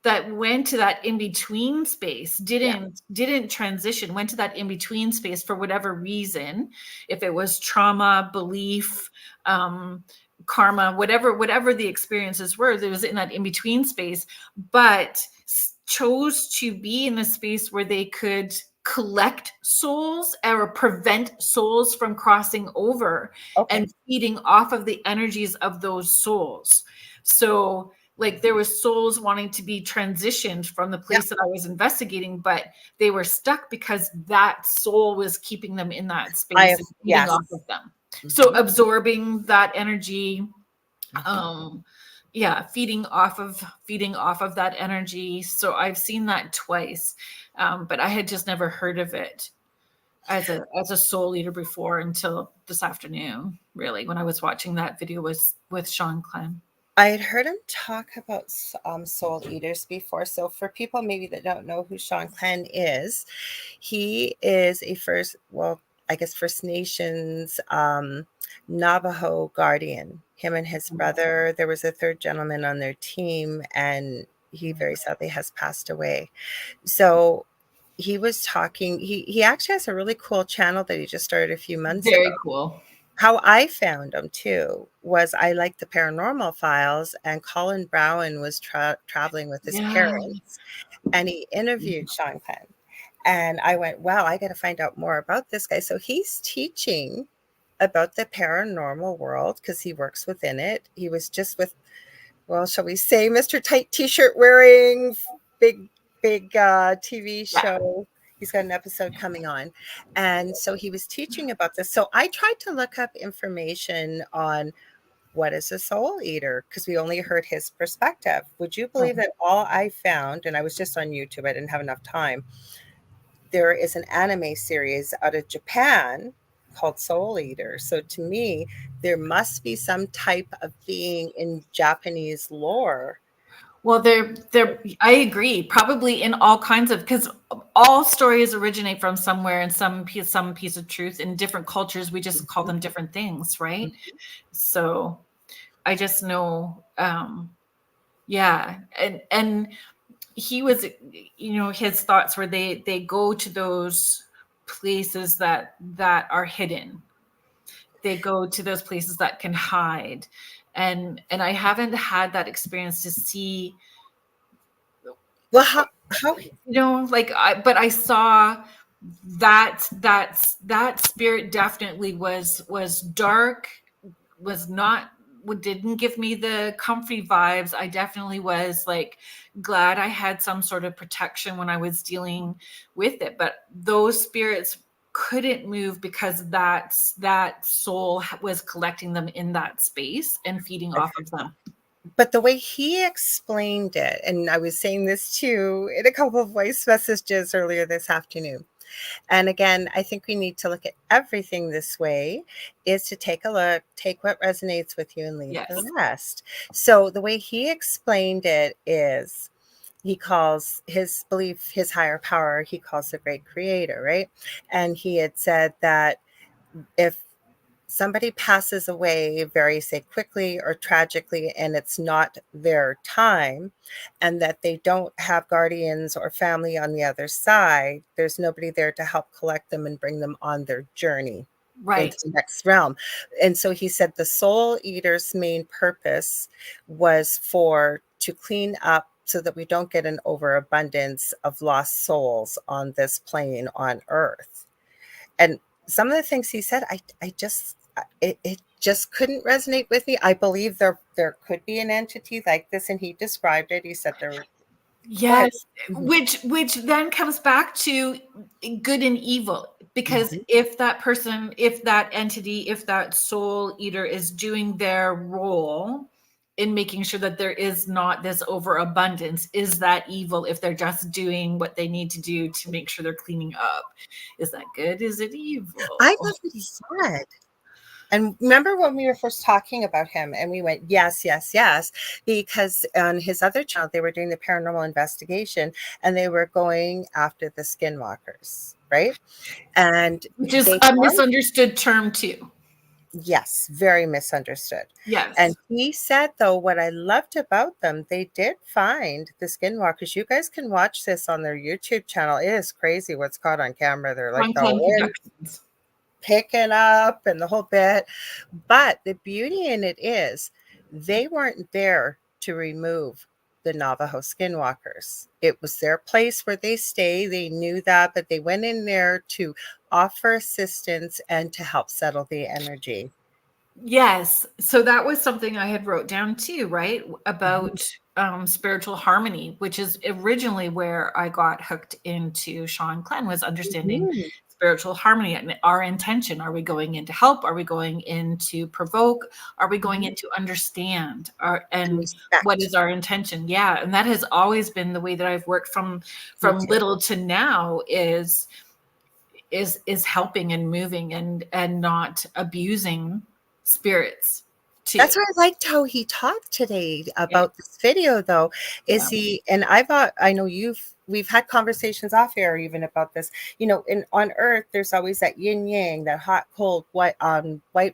that went to that in-between space, didn't transition, went to that in-between space for whatever reason, if it was trauma, belief, karma, whatever the experiences were, there was in that in-between space, but chose to be in a space where they could collect souls or prevent souls from crossing over and feeding off of the energies of those souls. So like, there was souls wanting to be transitioned from the place that I was investigating, but they were stuck because that soul was keeping them in that space and feeding off of them. So absorbing that energy, feeding off of that energy. So I've seen that twice, but I had just never heard of it as a soul eater before until this afternoon, really, when I was watching that video with Sean Clem. I had heard him talk about soul eaters before. So for people maybe that don't know who Sean Clan is, he is a First Nations Navajo guardian. Him and his brother, there was a third gentleman on their team, and he very sadly has passed away. So he was talking, he actually has a really cool channel that he just started a few months ago. Very cool. How I found him too was I liked the Paranormal Files, and Colin Brown was traveling with his parents, and he interviewed Sean Penn. And I went, wow, I got to find out more about this guy. So he's teaching about the paranormal world because he works within it. He was just with, well, shall we say, Mr. Tight T-shirt wearing, big TV show. He's got an episode coming on. And so he was teaching about this. So I tried to look up information on what is a soul eater, because we only heard his perspective. Would you believe that all I found, and I was just on YouTube, I didn't have enough time, there is an anime series out of Japan called Soul Eater. So to me, there must be some type of being in Japanese lore. Well, I agree. Probably in all kinds of, because all stories originate from somewhere, and some piece of truth. In different cultures, we just call them different things, right? So I just know, and he was, his thoughts were they go to those places that are hidden. They go to those places that can hide. And I haven't had that experience to see. Well, how but I saw that spirit definitely was dark, didn't give me the comfy vibes. I definitely was like glad I had some sort of protection when I was dealing with it, but those spirits couldn't move because that soul was collecting them in that space and feeding off of them. But the way he explained it, and I was saying this too in a couple of voice messages earlier this afternoon, and again, I think we need to look at everything this way, is to take a look, take what resonates with you and leave the rest. So the way he explained it is, he calls his belief, his higher power, he calls the great creator, right? And he had said that if somebody passes away very, say, quickly or tragically, and it's not their time, and that they don't have guardians or family on the other side, there's nobody there to help collect them and bring them on their journey into Right. the next realm. And so he said the soul eater's main purpose was to clean up so that we don't get an overabundance of lost souls on this plane on Earth. And some of the things he said, it just couldn't resonate with me. I believe there could be an entity like this, and he described it. He said there. Yes, which then comes back to good and evil, because if that person, if that entity, if that soul eater is doing their role in making sure that there is not this overabundance, is that evil? If they're just doing what they need to do to make sure they're cleaning up, is that good? Is it evil? I love what he said. And remember when we were first talking about him and we went, yes, yes, yes, because on his other channel, they were doing the paranormal investigation and they were going after the skinwalkers, right? And Which is they a misunderstood term too. Yes, very misunderstood. Yes. And he said, though, what I loved about them, they did find the skinwalkers. You guys can watch this on their YouTube channel. It is crazy what's caught on camera. They're like the wind picking up and the whole bit. But the beauty in it is they weren't there to remove the Navajo skinwalkers. It was their place where they stay. They knew that, but they went in there to offer assistance and to help settle the energy. Yes. So that was something I had wrote down too, right? About spiritual harmony, which is originally where I got hooked into Sean Clenn, was understanding spiritual harmony and our intention. Are we going in to help? Are we going in to provoke? Are we going in to understand? And what is our intention? Yeah. And that has always been the way that I've worked from little to now, is helping and moving and not abusing spirits too. That's why I liked how he talked today about this video, though. And I know we've had conversations off air even about this. You know, on Earth, there's always that yin yang, that hot, cold, white,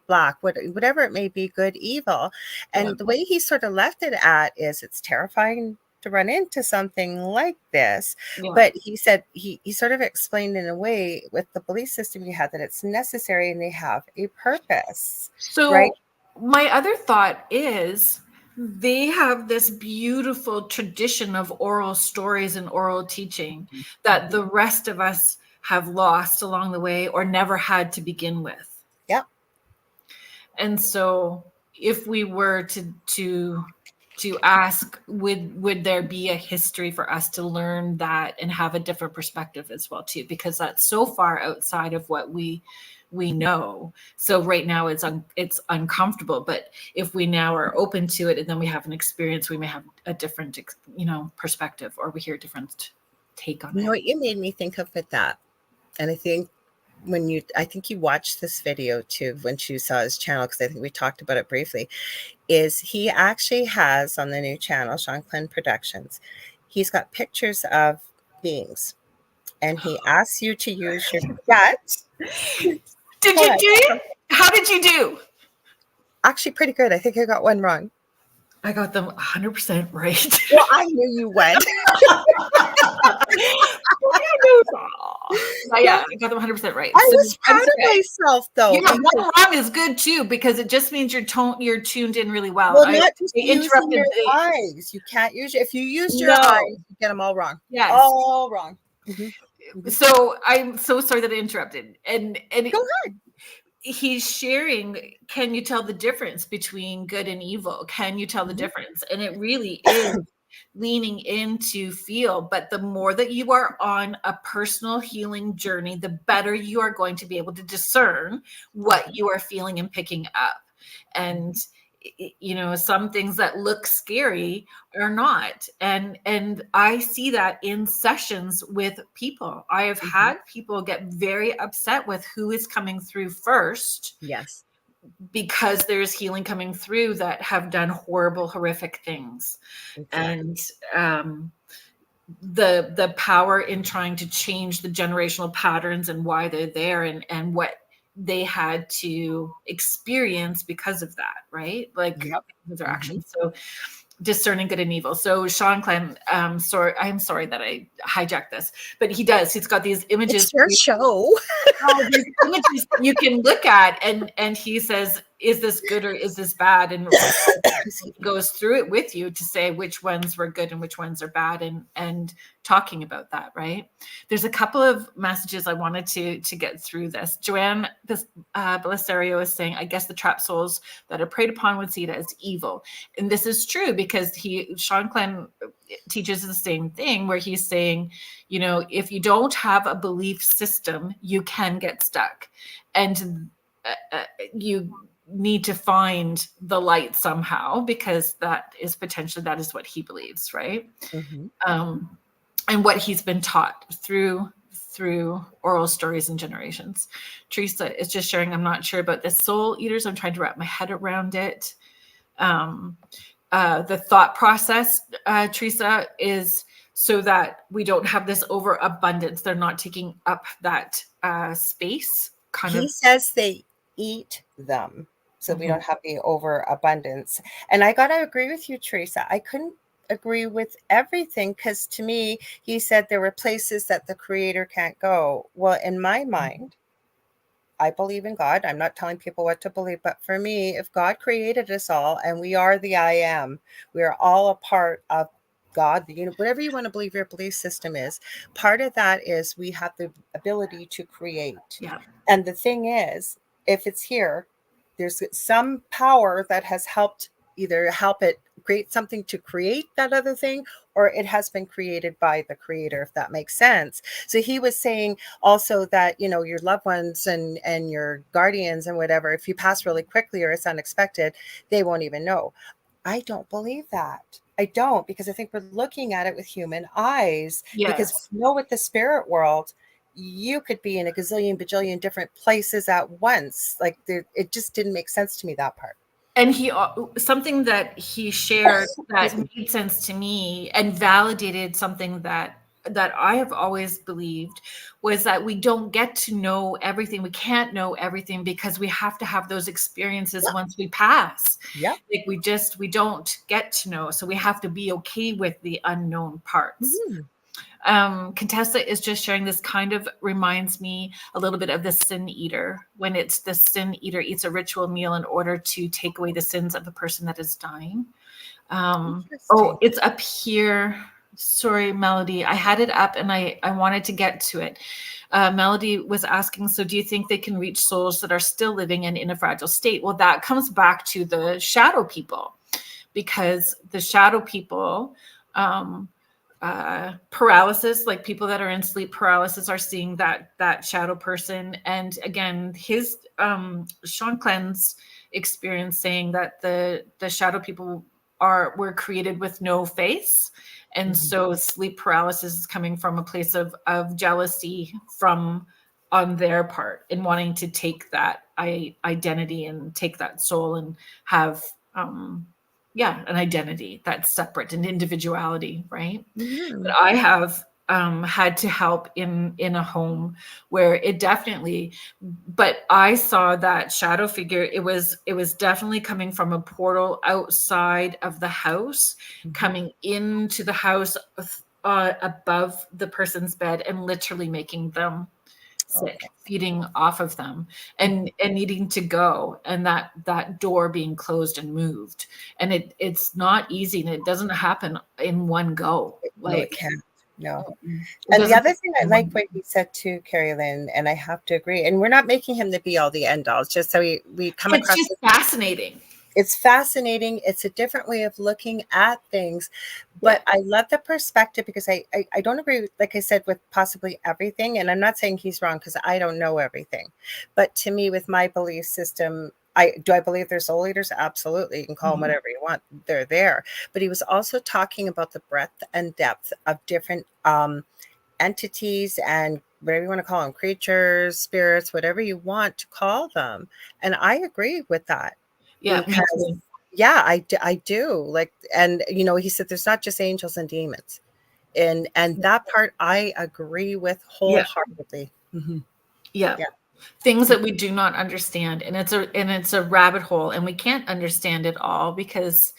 black, whatever it may be, good, evil. And the way he sort of left it at is it's terrifying to run into something like this. But he said he sort of explained in a way with the belief system he had that it's necessary and they have a purpose. So right? My other thought is they have this beautiful tradition of oral stories and oral teaching that the rest of us have lost along the way or never had to begin with. Yeah. And so if we were to ask, would there be a history for us to learn that and have a different perspective as well too, because that's so far outside of what we know. So right now it's uncomfortable, but if we now are open to it and then we have an experience, we may have a different, perspective, or we hear a different take on it. You know what you made me think of with that? And I think I think you watched this video too, when you saw his channel, because I think we talked about it briefly, is he actually has on the new channel, Sean Clenn Productions, he's got pictures of beings. And he asks you to use your gut. Did you do? How did you do? Actually, pretty good. I think I got one wrong. I got them 100% right. Well, I knew you would. Yeah, I got them 100% right. I was proud of myself, though. Yeah, one wrong is good too, because it just means you're tuned in really well. Well, not just using your eyes. You can't use if you use your eyes, you get them all wrong. Yes. All wrong. So I'm so sorry that I interrupted. And go ahead. He's sharing, can you tell the difference between good and evil? Can you tell the difference? And it really is leaning into feel. But the more that you are on a personal healing journey, the better you are going to be able to discern what you are feeling and picking up. And some things that look scary are not. And I see that in sessions with people. I have had people get very upset with who is coming through first. Yes. Because there's healing coming through that have done horrible, horrific things. Exactly. And the power in trying to change the generational patterns and why they're there and what they had to experience because of that, right? Like with their actions. So discerning good and evil. So Sean Clem, sorry, I'm sorry that I hijacked this, but he does. He's got these images. It's your show. These images you can look at, and he says, "Is this good or is this bad?" And he goes through it with you to say which ones were good and which ones are bad, and talking about that. Right? There's a couple of messages I wanted to get through this. Joanne Belisario is saying, "I guess the trap souls that are preyed upon would see it as evil," and this is true because Sean Clem teaches the same thing where he's saying, you know, if you don't have a belief system, you can get stuck, and you need to find the light somehow, because that is what he believes, right? And what he's been taught through oral stories and generations. Teresa is just sharing, I'm not sure about the soul eaters. I'm trying to wrap my head around it. The thought process, Teresa, is so that we don't have this overabundance. They're not taking up that space. He says they eat them, so we don't have the overabundance. And I got to agree with you, Teresa. I couldn't agree with everything, because to me, he said there were places that the creator can't go. Well, in my mind, I believe in God. I'm not telling people what to believe, but for me, if God created us all and we are the I am, we are all a part of God, whatever you want to believe your belief system is, part of that is we have the ability to create. Yeah. And the thing is, if it's here, there's some power that has helped either help it create something to create that other thing, or it has been created by the creator, if that makes sense. So he was saying also that, you know, your loved ones and your guardians and whatever, if you pass really quickly or it's unexpected, they won't even know. I don't believe that. I don't, because I think we're looking at it with human eyes. Yes. Because we know with the spirit world, you could be in a gazillion, bajillion different places at once. Like it just didn't make sense to me, that part. And something that he shared that made sense to me and validated something that I have always believed, was that we don't get to know everything. We can't know everything because we have to have those experiences once we pass. Yeah. Like we don't get to know. So we have to be okay with the unknown parts. Contessa is just sharing, this kind of reminds me a little bit of the sin eater, when it's the sin eater eats a ritual meal in order to take away the sins of the person that is dying. Oh, it's up here. Sorry, Melody. I had it up and I wanted to get to it. Melody was asking, so do you think they can reach souls that are still living and in a fragile state? Well, that comes back to the shadow people, because the shadow people, paralysis, like people that are in sleep paralysis, are seeing that shadow person. And again, his Sean Clen's experience saying that the shadow people were created with no face, and so sleep paralysis is coming from a place of jealousy on their part, in wanting to take that identity and take that soul and have an identity that's separate, and individuality, right? But I have had to help in a home where it definitely, but I saw that shadow figure. It was definitely coming from a portal outside of the house, coming into the house above the person's bed, and literally making them sick, feeding off of them, and needing to go, and that door being closed and moved. And it's not easy, and it doesn't happen in one go. No, it can't. No. It And the doesn't other thing I like what he said too, Kerrilynn, and I have to agree, and we're not making him the be all the end all. It's just so we come it's across. Just fascinating. It's fascinating. It's a different way of looking at things, but I love the perspective, because I don't agree, like I said, with possibly everything. And I'm not saying he's wrong, because I don't know everything. But to me, with my belief system, I believe there's soul leaders? Absolutely. You can call them whatever you want. They're there. But he was also talking about the breadth and depth of different entities, and whatever you want to call them, creatures, spirits, whatever you want to call them. And I agree with that. Yeah, because, I do. Like, and he said there's not just angels and demons, and that part I agree with wholeheartedly. Yeah. things that we do not understand, and it's a rabbit hole, and we can't understand it all because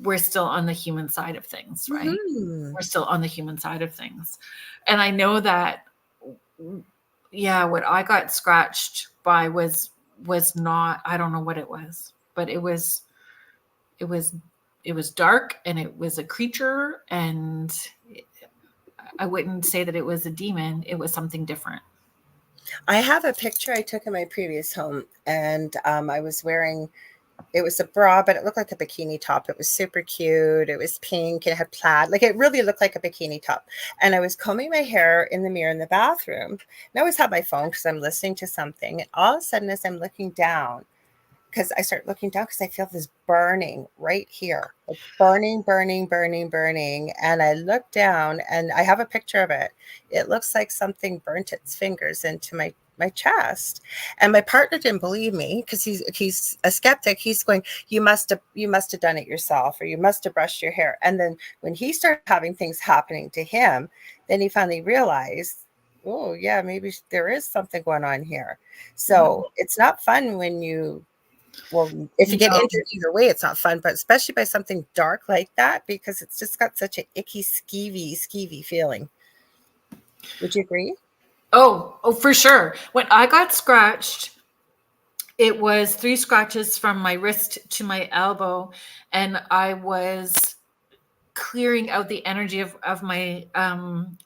we're still on the human side of things, right? Mm-hmm. We're still on the human side of things. And I know that, yeah, what I got scratched by was not, I don't know what it was, but it was dark, and it was a creature, and I wouldn't say that it was a demon. It was something different. I have a picture I took in my previous home, and I was wearing, it was a bra, but it looked like a bikini top. It was super cute. It was pink. It had plaid. Like, it really looked like a bikini top. And I was combing my hair in the mirror in the bathroom. And I always have my phone because I'm listening to something. And all of a sudden, as I'm looking down, because I start looking down because I feel this burning right here, like burning, burning, burning, burning. And I look down, and I have a picture of it. It looks like something burnt its fingers into my chest. And my partner didn't believe me because he's a skeptic. He's going, you must have done it yourself, or you must have brushed your hair. And then when he started having things happening to him, then he finally realized, oh yeah, maybe there is something going on here. So it's not fun when you, well, if you get injured either way, it's not fun, but especially by something dark like that, because it's just got such an icky, skeevy feeling. Would you agree? Oh, for sure. When I got scratched, it was 3 scratches from my wrist to my elbow, and I was clearing out the energy of my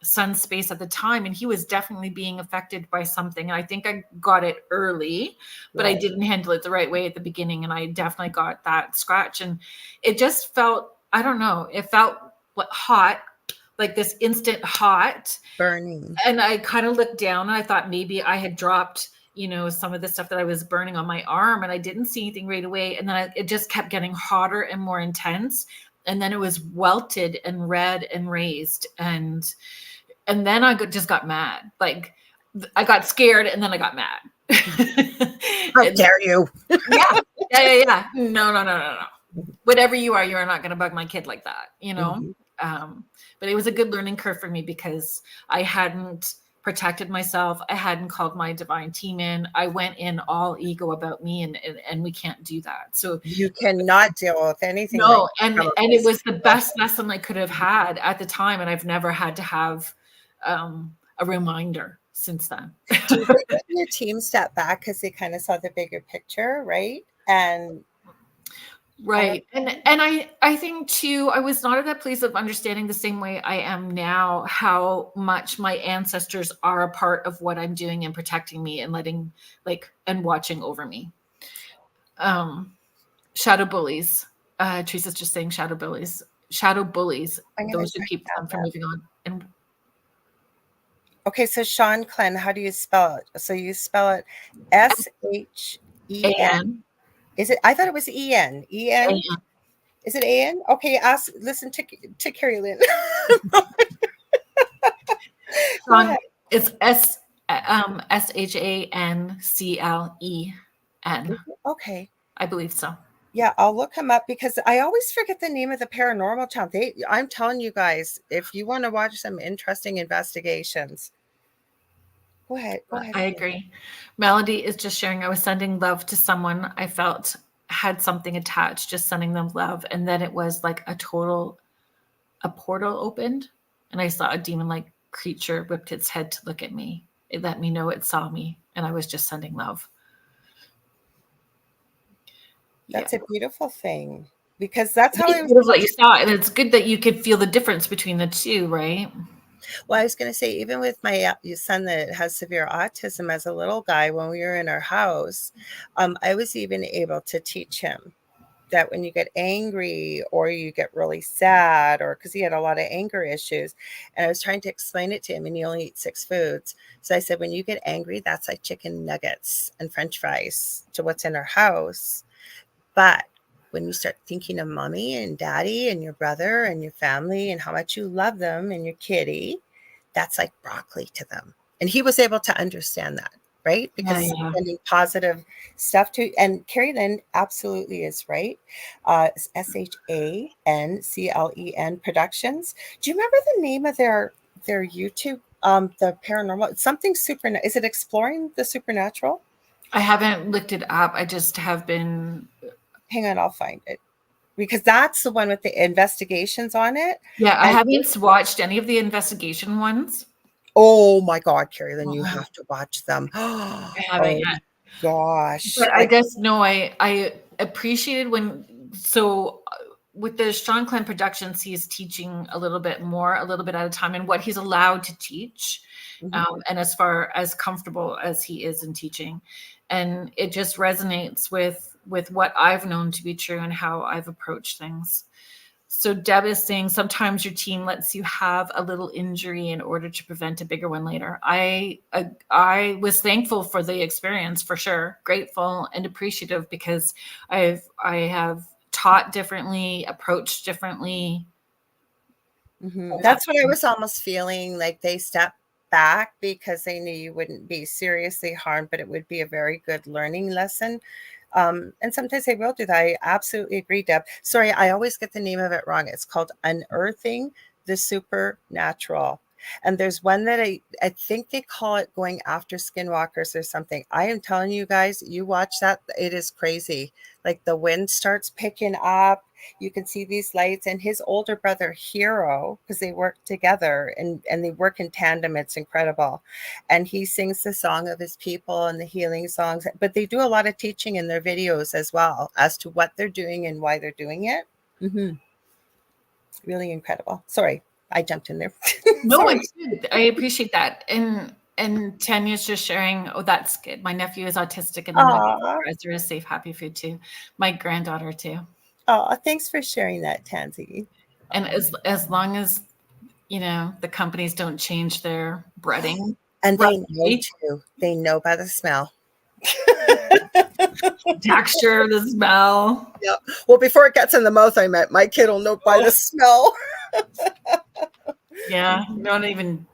son's space at the time, and he was definitely being affected by something. And I think I got it early, but I didn't handle it the right way at the beginning, and I definitely got that scratch. And it just felt, I don't know, it felt hot, like this instant hot Burning. And I kind of looked down, and I thought maybe I had dropped, some of the stuff that I was burning on my arm, and I didn't see anything right away. And then it just kept getting hotter and more intense. And then it was welted and red and raised. And then I just got mad. Like, I got scared, and then I got mad. How dare you? Yeah. No. Whatever you are not going to bug my kid like that, Mm-hmm. But it was a good learning curve for me because I hadn't protected myself. I hadn't called my divine team in. I went in all ego about me, and we can't do that. So you cannot deal with anything. No, and it was the best lesson I could have had at the time, and I've never had to have a reminder since then. Do you think your team stepped back because they kind of saw the bigger picture, right? And right. And I think too, I was not at that place of understanding the same way I am now, how much my ancestors are a part of what I'm doing and protecting me and letting and watching over me. Shadow bullies. Teresa's just saying shadow bullies. Shadow bullies. Those who keep them from moving on. And okay, so Sean Clen, how do you spell it? So you spell it S-H-E-N. Is it? I thought it was E-N. E-N? Is it A-N? Okay, listen to Kerrilynn. It's S-H-A-N-C-L-E-N. Okay. I believe so. Yeah, I'll look him up because I always forget the name of the paranormal channel. I'm telling you guys, if you want to watch some interesting investigations, go ahead. I agree. Melody is just sharing, I was sending love to someone I felt had something attached, just sending them love. And then it was like a portal opened, and I saw a demon-like creature whipped its head to look at me. It let me know it saw me, and I was just sending love. That's a beautiful thing, because that's how I was what you saw. And it's good that you could feel the difference between the two, right? Well, I was going to say, even with my son that has severe autism as a little guy, when we were in our house, I was even able to teach him that when you get angry or you get really sad, or because he had a lot of anger issues, and I was trying to explain it to him, and he only eats 6 foods. So I said, when you get angry, that's like chicken nuggets and French fries to what's in our house. But when you start thinking of mommy and daddy and your brother and your family and how much you love them and your kitty, that's like broccoli to them. And he was able to understand that, right? Because sending positive stuff to, and Kerrilynn absolutely is right. SHANCLEN Productions. Do you remember the name of their YouTube The paranormal, something super. Is it exploring the supernatural? I haven't looked it up. I just have been. Hang on, I'll find it, because that's the one with the investigations on it. Yeah, I And haven't watched any of the investigation ones. oh my God, Kerrilynn, you Uh-uh. have to watch them. I haven't Oh yet. gosh. But I guess no, I appreciated when with the Sean Clan Productions, he's teaching a little bit more, a little bit at a time, and what he's allowed to teach, and as far as comfortable as he is in teaching, and it just resonates with what I've known to be true and how I've approached things. So Deb is saying sometimes your team lets you have a little injury in order to prevent a bigger one later. I was thankful for the experience, for sure, grateful and appreciative, because I have taught differently, approached differently. That's what I was almost feeling, like they stepped back because they knew you wouldn't be seriously harmed, but it would be a very good learning lesson. And sometimes they will do that. I absolutely agree, Deb. Sorry, I always get the name of it wrong. It's called Unearthing the Supernatural. And there's one that I think they call it Going After Skinwalkers or something. I am telling you guys, you watch that, it is crazy. Like the wind starts picking up. You can see these lights, and his older brother Hero, because they work together and they work in tandem. It's incredible. And he sings the song of his people and the healing songs, but they do a lot of teaching in their videos as well as to what they're doing and why they're doing it. Really incredible. Sorry, I jumped in there. No, it's good. I appreciate that. And Tanya's just sharing, oh, that's good. My nephew is autistic, and there is safe, happy food too. My granddaughter too. Oh, thanks for sharing that, Tansy. And as long as the companies don't change their breading, and they know too. They know by the smell. Texture, the smell. Yeah. Well, before it gets in the mouth, I meant my kid will know by the smell. Yeah, not even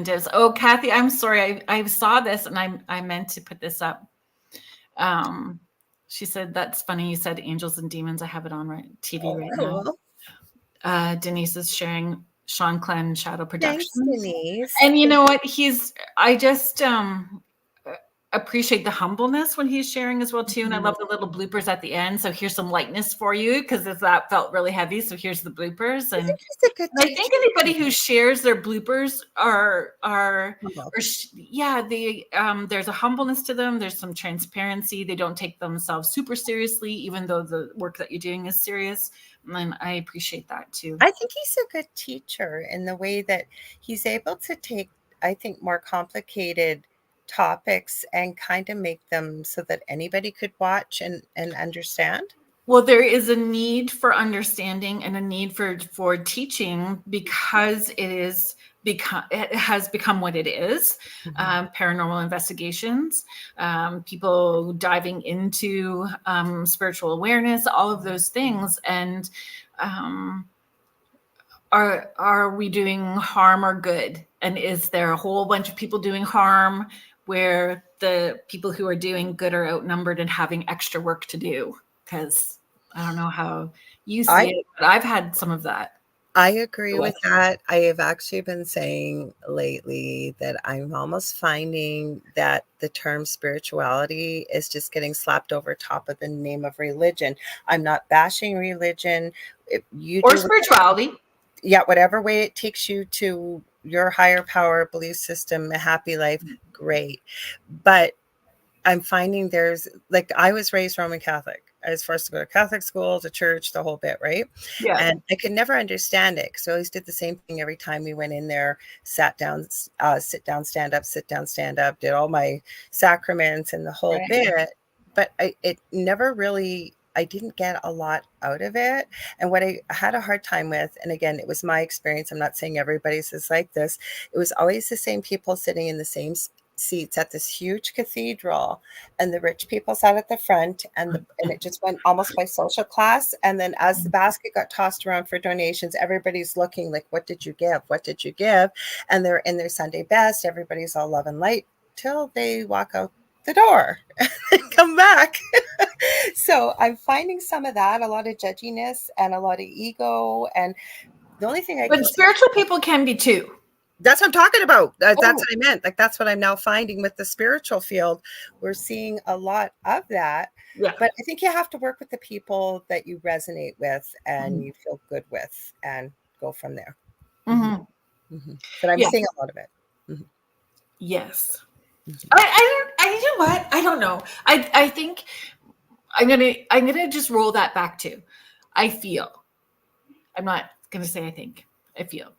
dibs. Oh, Kathy, I'm sorry. I saw this and I meant to put this up. She said, that's funny. You said angels and demons. I have it on TV right now. Denise is sharing Sean Clan Shadow Productions. Thanks, Denise. And you know what? I just appreciate the humbleness when he's sharing as well too. And I love the little bloopers at the end. So here's some lightness for you, because that felt really heavy. So here's the bloopers. And I think anybody who shares their bloopers there's a humbleness to them. There's some transparency. They don't take themselves super seriously, even though the work that you're doing is serious. And I appreciate that too. I think he's a good teacher in the way that he's able to take, I think, more complicated topics and kind of make them so that anybody could watch and understand. Well, there is a need for understanding and a need for teaching, because it has become what it is. Paranormal investigations, people diving into spiritual awareness, all of those things. And are we doing harm or good? And is there a whole bunch of people doing harm where the people who are doing good are outnumbered and having extra work to do? Because I don't know how you see it, but I've had some of that. I agree with that. I have actually been saying lately that I'm almost finding that the term spirituality is just getting slapped over top of the name of religion. I'm not bashing religion. Or spirituality. Yeah, whatever way it takes you to your higher power belief system, a happy life, great. But I'm finding there's, like, I was raised Roman Catholic. I was forced to go to Catholic school, to church, the whole bit, right? Yeah. And I could never understand it. So I always did the same thing every time we went in there, sat down, sit down, stand up, sit down, stand up, did all my sacraments and the whole bit. But it never really, I didn't get a lot out of it. And what I had a hard time with, and again, it was my experience, I'm not saying everybody's is like this, it was always the same people sitting in the same seats at this huge cathedral, and the rich people sat at the front, and it just went almost by social class. And then as the basket got tossed around for donations, everybody's looking like, what did you give? What did you give? And they're in their Sunday best. Everybody's all love and light till they walk out the door and come back. So I'm finding some of that, a lot of judginess and a lot of ego. And the only thing but spiritual people can be too. That's what I'm talking about. That's Oh, what I meant. Like, that's what I'm now finding with the spiritual field. We're seeing a lot of that. yeah. But I think you have to work with the people that you resonate with and Mhm. you feel good with and go from there. Mhm. But I'm Yeah. seeing a lot of it. Yes. You know what? I don't know. I think I'm gonna just roll that back to I feel. I'm not gonna say I think. I feel.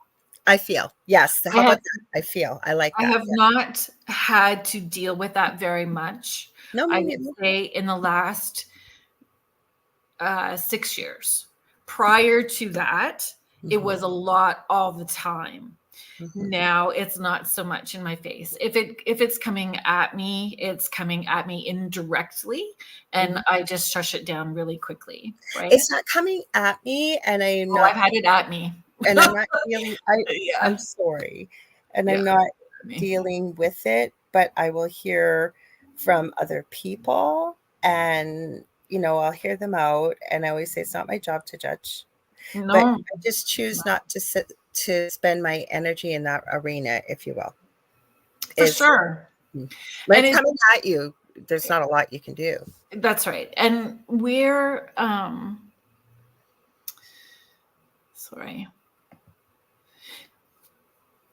I feel. Yes. I How have about that? I feel. I like I that. have Yeah. not had to deal with that very much. No, I me would neither. say in the last 6 years. Prior to that, it was a lot all the time. Now it's not so much in my face. If it's coming at me, it's coming at me indirectly, and I just shush it down really quickly. Right? It's not coming at me, and I'm Oh, not, I've had it at me. and I'm not dealing. I'm Yeah, sorry, and I'm yeah. not Me. dealing with it. But I will hear from other people, and I'll hear them out, and I always say it's not my job to judge. But No, I just choose not to spend my energy in that arena, if you will. for Is sure. when And it's coming at you, there's not a lot you can do. that's right. And we're sorry.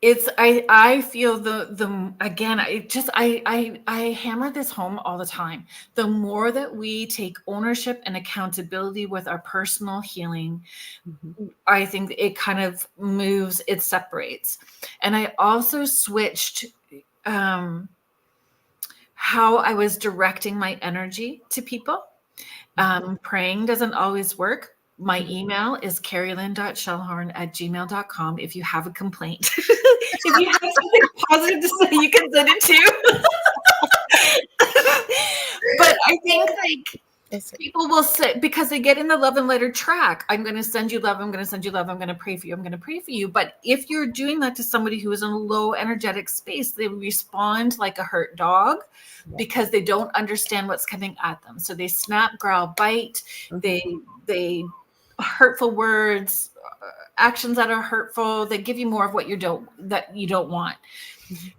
It's I feel the again, I hammer this home all the time. The more that we take ownership and accountability with our personal healing, I think it kind of moves, it separates. And I also switched how I was directing my energy to people. Praying doesn't always work. My email is kerrilynn.shellhorn@gmail.com. If you have a complaint, if you have something positive to say, you can send it to. But I think people will say, because they get in the love and letter track, I'm going to send you love, I'm going to send you love, I'm going to pray for you, I'm going to pray for you. But if you're doing that to somebody who is in a low energetic space, they respond like a hurt dog because they don't understand what's coming at them. So they snap, growl, bite, they hurtful words, actions that are hurtful, they give you more of what you don't want.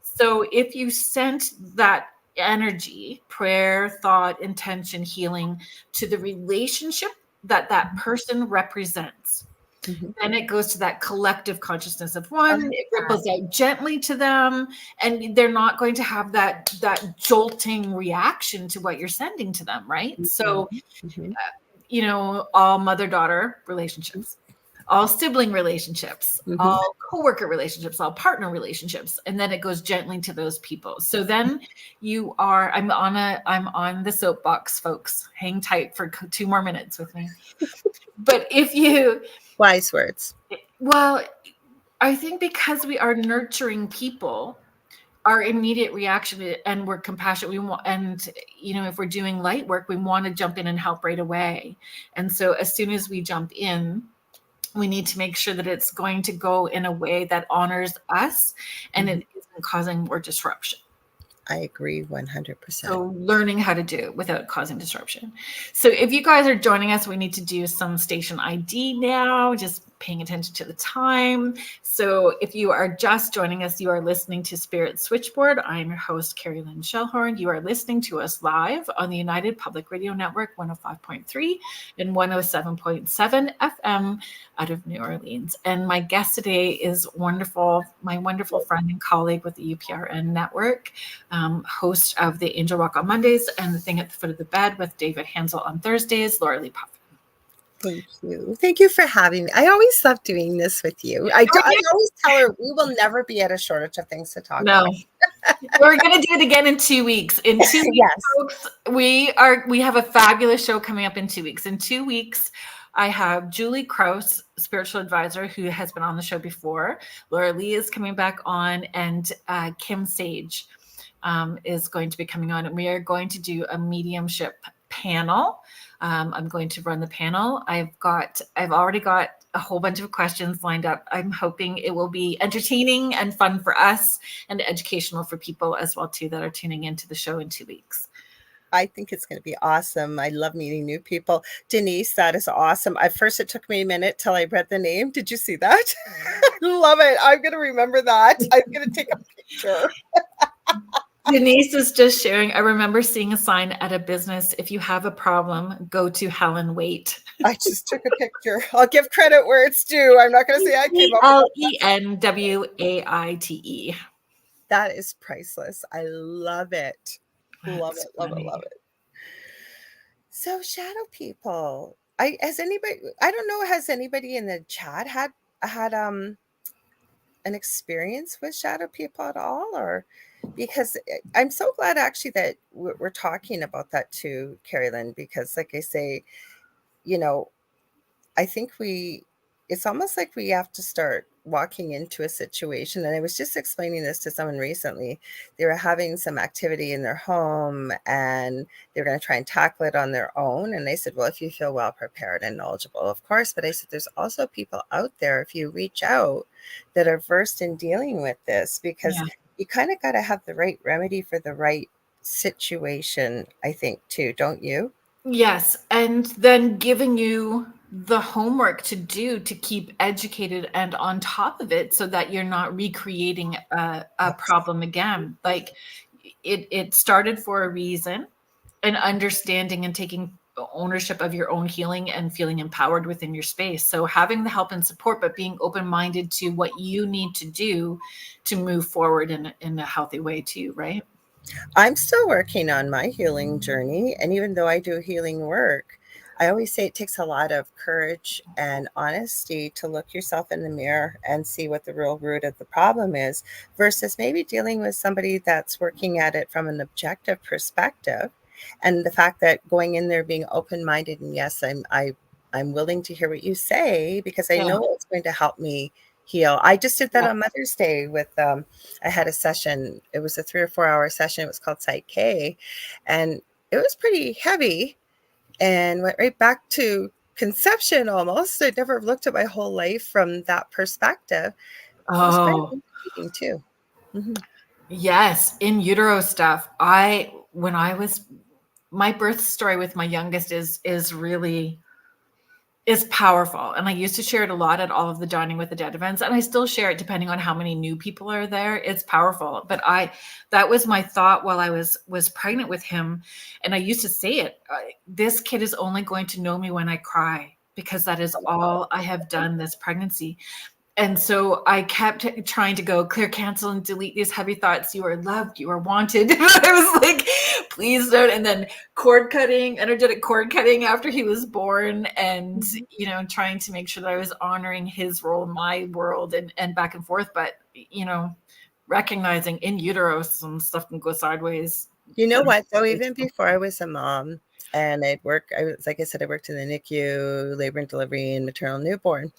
So if you sent that energy, prayer, thought, intention, healing to the relationship that person represents, then it goes to that collective consciousness of one. It ripples out gently to them, and they're not going to have that jolting reaction to what you're sending to them, right? So, all mother-daughter relationships, all sibling relationships, all coworker relationships, all partner relationships, and then it goes gently to those people. So then I'm on the soapbox, folks. Hang tight for 2 more minutes with me. But if you Wise words. well, I think because we are nurturing people, our immediate reaction, and we're compassionate, we want, and if we're doing light work, we want to jump in and help right away. And so as soon as we jump in, we need to make sure that it's going to go in a way that honors us and it isn't causing more disruption. I agree 100%. So learning how to do it without causing disruption. So if you guys are joining us, we need to do some station ID now, just paying attention to the time. So if you are just joining us, you are listening to Spirit Switchboard. I'm your host, Kerrilynn Shellhorn. You are listening to us live on the United Public Radio Network 105.3 and 107.7 FM out of New Orleans. And my guest today is my wonderful friend and colleague with the UPRN network, host of the Angel Rock on Mondays and the Thing at the Foot of the Bed with David Hansel on Thursdays, Lorilei Potvin. Thank you. Thank you for having me. I always love doing this with you. I always tell her we will never be at a shortage of things to talk about. We're going to do it again in 2 weeks. In 2 weeks, yes. Folks, we have a fabulous show coming up in 2 weeks. In 2 weeks, I have Julie Krause, spiritual advisor, who has been on the show before. Lorilei is coming back on, and Kim Sage is going to be coming on, and we are going to do a mediumship panel. I'm going to run the panel. I've already got a whole bunch of questions lined up. I'm hoping it will be entertaining and fun for us and educational for people as well too that are tuning into the show in 2 weeks. I think it's going to be awesome. I love meeting new people. Denise, that is awesome. At first, it took me a minute till I read the name. Did you see that? I love it. I'm going to remember that. I'm going to take a picture. Denise is just sharing. I remember seeing a sign at a business. If you have a problem, go to Helen Waite. I just took a picture. I'll give credit where it's due. I'm not going to say I came up with Lenwaite. that. Is priceless. I love it. Love That's it. Love funny. it. Love it. So shadow people. Has anybody, I don't know, has anybody in the chat had an experience with shadow people at all? Or because I'm so glad actually that we're talking about that too, Kerrilynn, because like I say, you know, I think it's almost like we have to start walking into a situation. And I was just explaining this to someone recently. They were having some activity in their home and they were going to try and tackle it on their own. And I said, well, if you feel well prepared and knowledgeable, of course. But I said, there's also people out there, if you reach out, that are versed in dealing with this, because you kind of got to have the right remedy for the right situation, I think, too, don't you? Yes. And then giving you the homework to do to keep educated and on top of it so that you're not recreating a problem again. Like it started for a reason, and understanding and taking ownership of your own healing and feeling empowered within your space. So having the help and support, but being open-minded to what you need to do to move forward in a healthy way too, right? I'm still working on my healing journey. And even though I do healing work, I always say it takes a lot of courage and honesty to look yourself in the mirror and see what the real root of the problem is, versus maybe dealing with somebody that's working at it from an objective perspective. And the fact that going in there being open-minded, and yes, I'm willing to hear what you say, because I Yeah. know it's going to help me heal. I just did that Yeah. on Mother's Day with I had a session. It was a 3 or 4 hour session. It was called Psych K, and it was pretty heavy and went right back to conception almost. I'd never looked at my whole life from that perspective. It was quite Oh, intriguing too. Mm-hmm. yes. In utero stuff. When I was, my birth story with my youngest is really is powerful. And I used to share it a lot at all of the Dining with the Dead events. And I still share it depending on how many new people are there. It's powerful. But that was my thought while I was pregnant with him. And I used to say it, this kid is only going to know me when I cry, because that is all I have done this pregnancy. And so I kept trying to go clear, cancel, and delete these heavy thoughts. You are loved, you are wanted. I was like, please don't. And then energetic cord cutting after he was born, and trying to make sure that I was honoring his role in my world, and back and forth. But recognizing in utero some stuff can go sideways. You know what? So even before I was a mom, and I worked in the NICU, labor and delivery, and maternal newborn.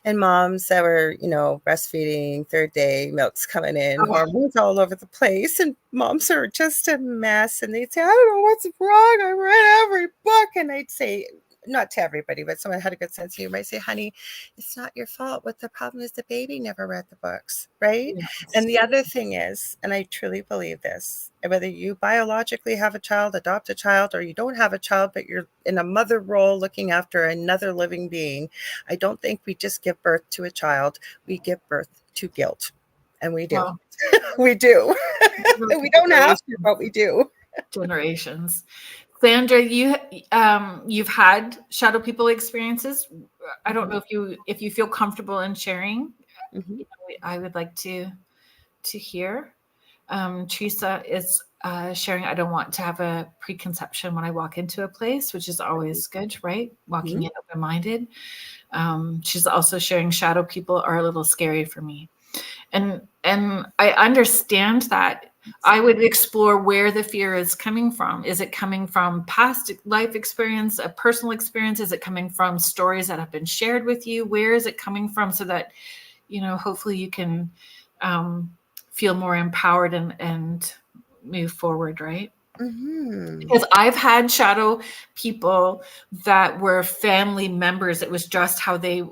And moms that were, breastfeeding, third day, milk's coming in, hormones all over the place. And moms are just a mess. And they'd say, I don't know what's wrong. I read every book. And I'd say, not to everybody, but someone had a good sense of humor. I say, honey, it's not your fault. What the problem is, the baby never read the books, right? Yes. And the other thing is, and I truly believe this, whether you biologically have a child, adopt a child, or you don't have a child, but you're in a mother role looking after another living being, I don't think we just give birth to a child. We give birth to guilt. And we do. Well, we do. We don't have to, but we do. Generations. Sandra, you've had shadow people experiences. I don't know if you feel comfortable in sharing. Mm-hmm. I would like to hear. Teresa is sharing, I don't want to have a preconception when I walk into a place, which is always good, right? Walking in open-minded. She's also sharing, shadow people are a little scary for me. And I understand that. I would explore where the fear is coming from. Is it coming from past life experience, a personal experience? Is it coming from stories that have been shared with you? Where is it coming from, so that, hopefully you can feel more empowered and move forward, right? Mm-hmm. Because I've had shadow people that were family members. It was just how they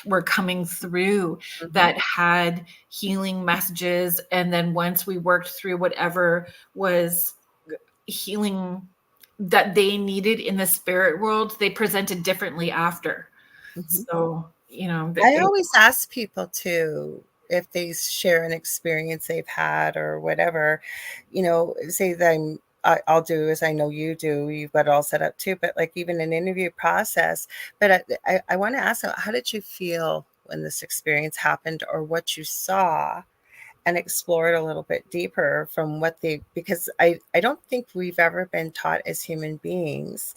were coming through that had healing messages. And then once we worked through whatever was healing that they needed in the spirit world, they presented differently after. Mhm. So, I always ask people to, if they share an experience they've had or whatever, say that I'll do as I know you do. You've got it all set up too, but like even an interview process. But I want to ask them, how did you feel when this experience happened, or what you saw, and explore it a little bit deeper from what because I don't think we've ever been taught as human beings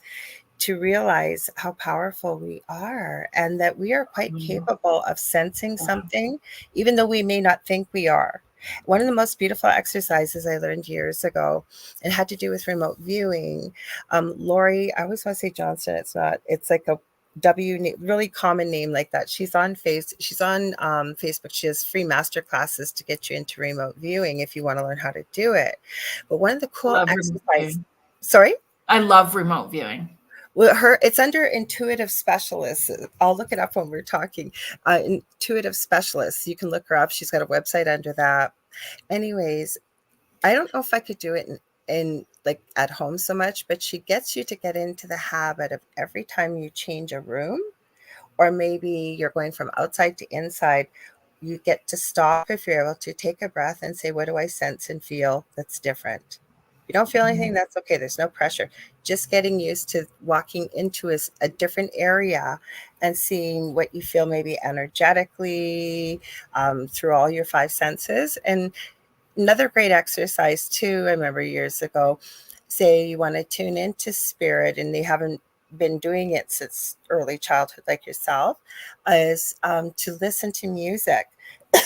to realize how powerful we are, and that we are quite capable of sensing something, even though we may not think we are. One of the most beautiful exercises I learned years ago, it had to do with remote viewing. Lori, I always want to say Johnston. It's not. It's like a really common name like that. She's on Facebook. She has free master classes to get you into remote viewing if you want to learn how to do it. But one of the cool love remote exercises. viewing. Sorry. I love remote viewing. Well, it's under intuitive specialists. I'll look it up when we're talking. Intuitive specialists. You can look her up. She's got a website under that. Anyways, I don't know if I could do it in like at home so much, but she gets you to get into the habit of every time you change a room, or maybe you're going from outside to inside, you get to stop, if you're able to, take a breath and say, what do I sense and feel that's different? If you don't feel anything, that's okay. There's no pressure. Just getting used to walking into a different area and seeing what you feel, maybe energetically, through all your five senses. And another great exercise too, I remember years ago, say you want to tune into spirit and they haven't been doing it since early childhood like yourself, is to listen to music,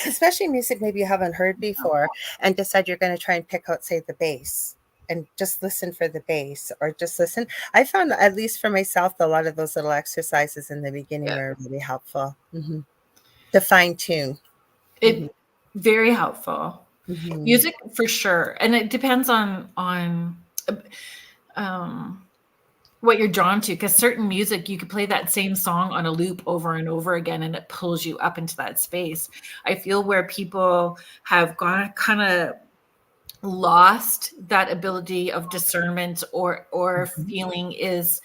especially music maybe you haven't heard before, and decide you're going to try and pick out, say, the bass, and just listen for the bass, or just listen. I found, at least for myself, a lot of those little exercises in the beginning were really helpful, to fine tune. It very helpful. Mm-hmm. Music for sure, and it depends on what you're drawn to, because certain music, you could play that same song on a loop over and over again and it pulls you up into that space. I feel where people have gone kind of lost that ability of discernment or feeling is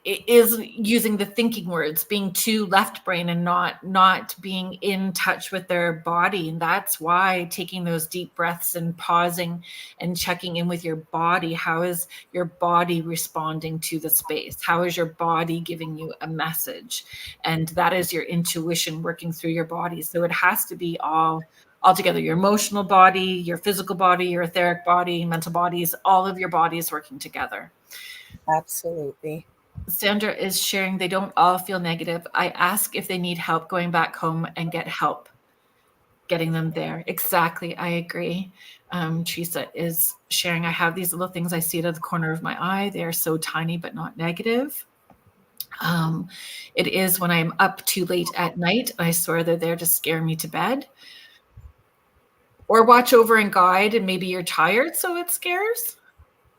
using the thinking words, being too left brain and not being in touch with their body. And that's why taking those deep breaths and pausing and checking in with your body. How is your body responding to the space? How is your body giving you a message? And that is your intuition working through your body. So it has to be all together: your emotional body, your physical body, your etheric body, mental bodies, all of your bodies working together. Absolutely. Sandra is sharing they don't all feel negative. I ask if they need help going back home and get help getting them there. Exactly. I agree. Teresa is sharing, I have these little things I see out of the corner of my eye. They are so tiny, but not negative. It is when I'm up too late at night. I swear they're there to scare me to bed. Or watch over and guide, and maybe you're tired, so it scares.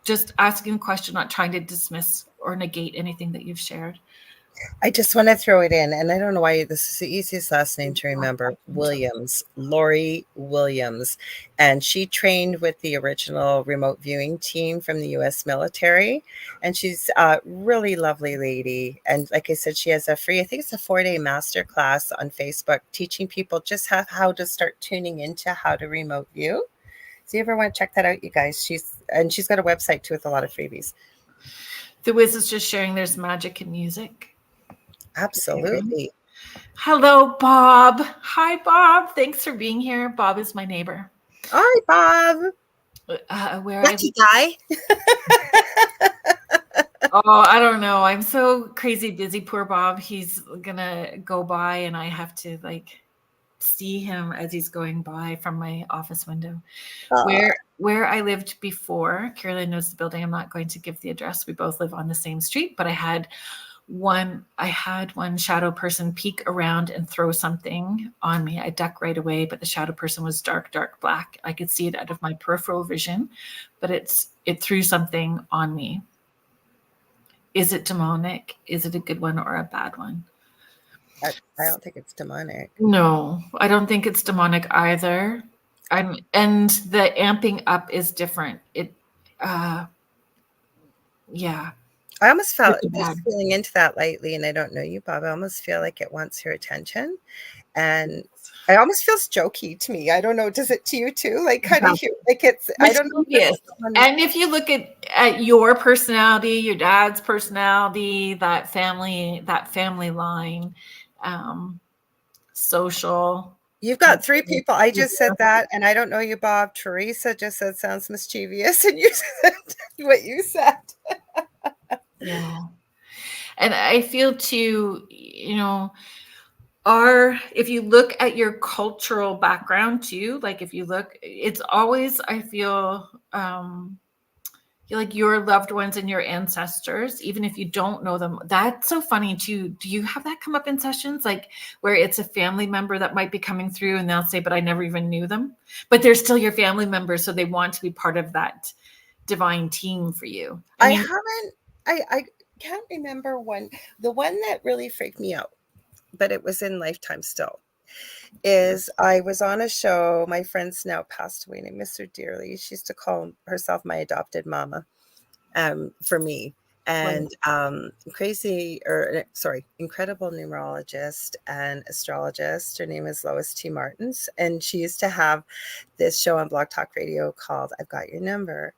Just asking a question, not trying to dismiss or negate anything that you've shared. I just want to throw it in, and I don't know why this is the easiest last name to remember. Williams, Lori Williams. And she trained with the original remote viewing team from the US military. And she's a really lovely lady. And like I said, she has a free, I think it's a 4-day master class on Facebook, teaching people just how to start tuning into how to remote view. So you ever want to check that out, you guys? She's got a website too with a lot of freebies. The Wiz is just sharing there's magic in music. Absolutely. Hello, Bob. Hi, Bob. Thanks for being here. Bob is my neighbor. Hi, Bob. Lucky guy. Oh, I don't know. I'm so crazy busy. Poor Bob. He's gonna go by, and I have to see him as he's going by from my office window. Where I lived before, Kerrilynn knows the building. I'm not going to give the address. We both live on the same street, but I had one shadow person peek around and throw something on me. I duck right away, but the shadow person was dark black. I could see it out of my peripheral vision, but it threw something on me. Is it demonic? Is it a good one or a bad one? I don't think it's demonic. No, I don't think it's demonic either. And the amping up is different. Yeah. I almost felt Pretty bad. just feeling into that lately, and I don't know you, Bob. I almost feel like it wants your attention, and it almost feels jokey to me. I don't know. Does it to you too? Like kind of like it's. I don't know if Mischievous. it's someone. And if you look at your personality, your dad's personality, that family line, social. You've got 3 people. I just said that, and I don't know you, Bob. Teresa just said sounds mischievous, and you said what you said. Yeah. And I feel too, if you look at your cultural background too, like if you look, it's always, I feel, like your loved ones and your ancestors, even if you don't know them. That's so funny too. Do you have that come up in sessions, like where it's a family member that might be coming through and they'll say, but I never even knew them, but they're still your family member, so they want to be part of that divine team for you? I can't remember one. The one that really freaked me out, but it was in Lifetime still, is I was on a show. My friend's now passed away, and I miss her dearly. She used to call herself my adopted mama, for me. And incredible numerologist and astrologist. Her name is Lois T. Martins, and she used to have this show on Blog Talk Radio called "I've Got Your Number,"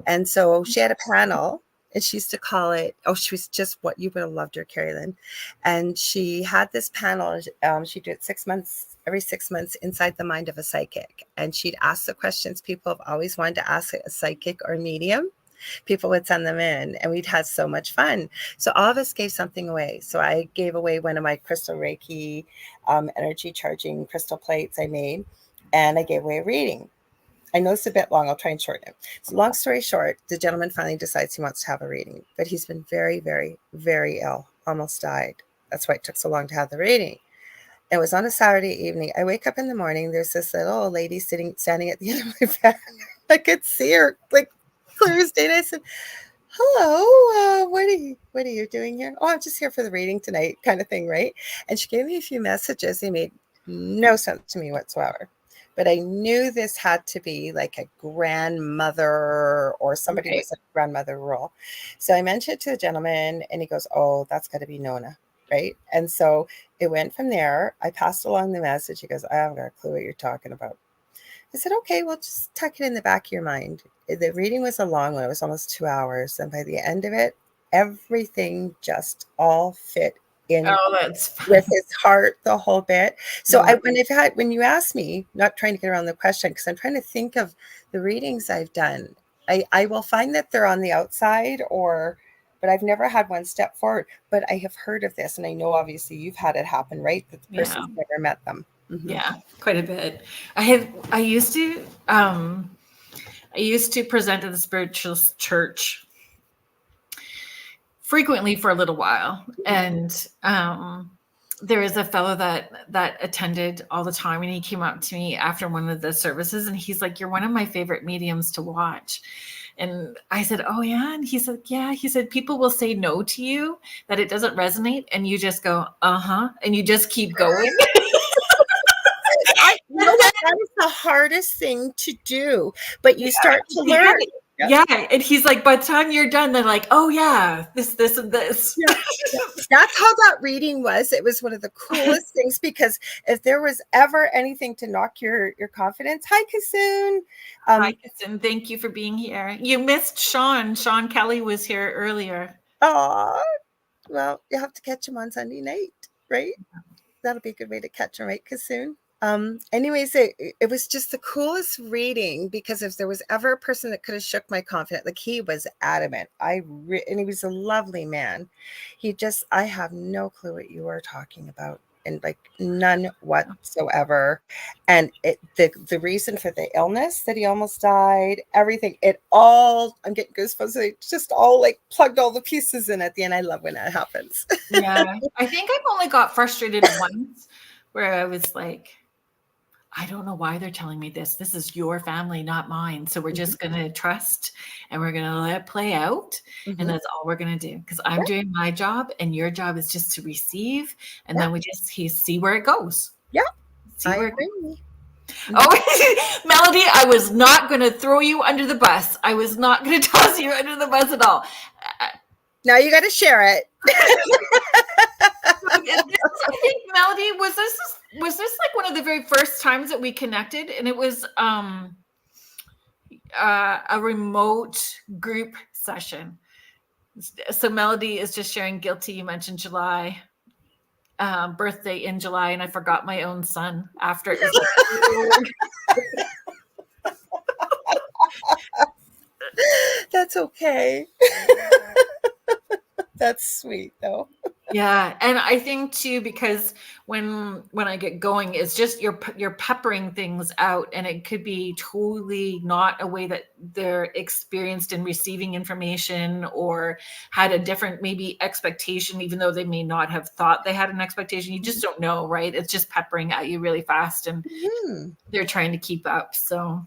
and so she had a panel. And she used to call it, she was just what you would have loved her, Kerrilynn. And she had this panel. She'd do it every 6 months inside the mind of a psychic. And she'd ask the questions people have always wanted to ask a psychic or medium. People would send them in, and we'd had so much fun. So all of us gave something away. So I gave away one of my crystal Reiki energy charging crystal plates I made, and I gave away a reading. I know it's a bit long. I'll try and shorten it. So long story short, the gentleman finally decides he wants to have a reading, but he's been very, very, very ill, almost died. That's why it took so long to have the reading. It was on a Saturday evening. I wake up in the morning. There's this little old lady standing at the end of my bed. I could see her like clear as day. And I said, "Hello, what are you doing here?" "Oh, I'm just here for the reading tonight," kind of thing, right? And she gave me a few messages. They made no sense to me whatsoever. But I knew this had to be like a grandmother or somebody with a grandmother role. So I mentioned it to the gentleman, and he goes, "Oh, that's got to be Nona," right? And so it went from there. I passed along the message. He goes, "I haven't got a clue what you're talking about." I said, "Okay, well, just tuck it in the back of your mind." The reading was a long one. It was almost 2 hours. And by the end of it, everything just all fit in with his heart, the whole bit. So when you ask me, not trying to get around the question, because I'm trying to think of the readings I've done, I will find that they're on the outside, but I've never had one step forward. But I have heard of this, and I know obviously you've had it happen, right? That the person's never met them. Mm-hmm. Yeah, quite a bit. I used to present at the spiritual church frequently for a little while, and there was a fellow that attended all the time, and he came up to me after one of the services, and he's like, "You're one of my favorite mediums to watch." And I said, "Oh yeah?" And he said, "Yeah." He said, "People will say no to you, that it doesn't resonate, and you just go, uh-huh, and you just keep going." You know what? That is the hardest thing to do, but you start to learn. Yeah. And he's like, by the time you're done, they're like, "Oh yeah, this, and this." Yeah. That's how that reading was. It was one of the coolest things, because if there was ever anything to knock your confidence. Hi, Kasoon. Hi, Kasoon. Thank you for being here. You missed Sean. Sean Kelly was here earlier. Oh, well, you have to catch him on Sunday night, right? That'll be a good way to catch him, right, Kasoon? Anyways, it was just the coolest reading, because if there was ever a person that could have shook my confidence, like he was adamant. And he was a lovely man. I have no clue what you are talking about, and like none whatsoever. And the reason for the illness, that he almost died, everything, I'm getting goosebumps. It just all like plugged all the pieces in at the end. I love when that happens. Yeah, I think I've only got frustrated once, where I was like, "I don't know why they're telling me this. This is your family, not mine. So we're just going to trust, and we're going to let it play out. Mm-hmm. And that's all we're going to do, because I'm doing my job, and your job is just to receive. And then we just see where it goes." Yeah. I agree. Oh, Melody, I was not going to throw you under the bus. I was not going to toss you under the bus at all. Now you got to share it. I think, Melody, was this like one of the very first times that we connected? And it was a remote group session. So Melody is just sharing guilty. You mentioned July, birthday in July, and I forgot my own son after it was That's okay. That's sweet though. Yeah, and I think too, because when I get going, it's just you're peppering things out, and it could be totally not a way that they're experienced in receiving information, or had a different maybe expectation, even though they may not have thought they had an expectation. You just don't know, right? It's just peppering at you really fast, and they're trying to keep up. So,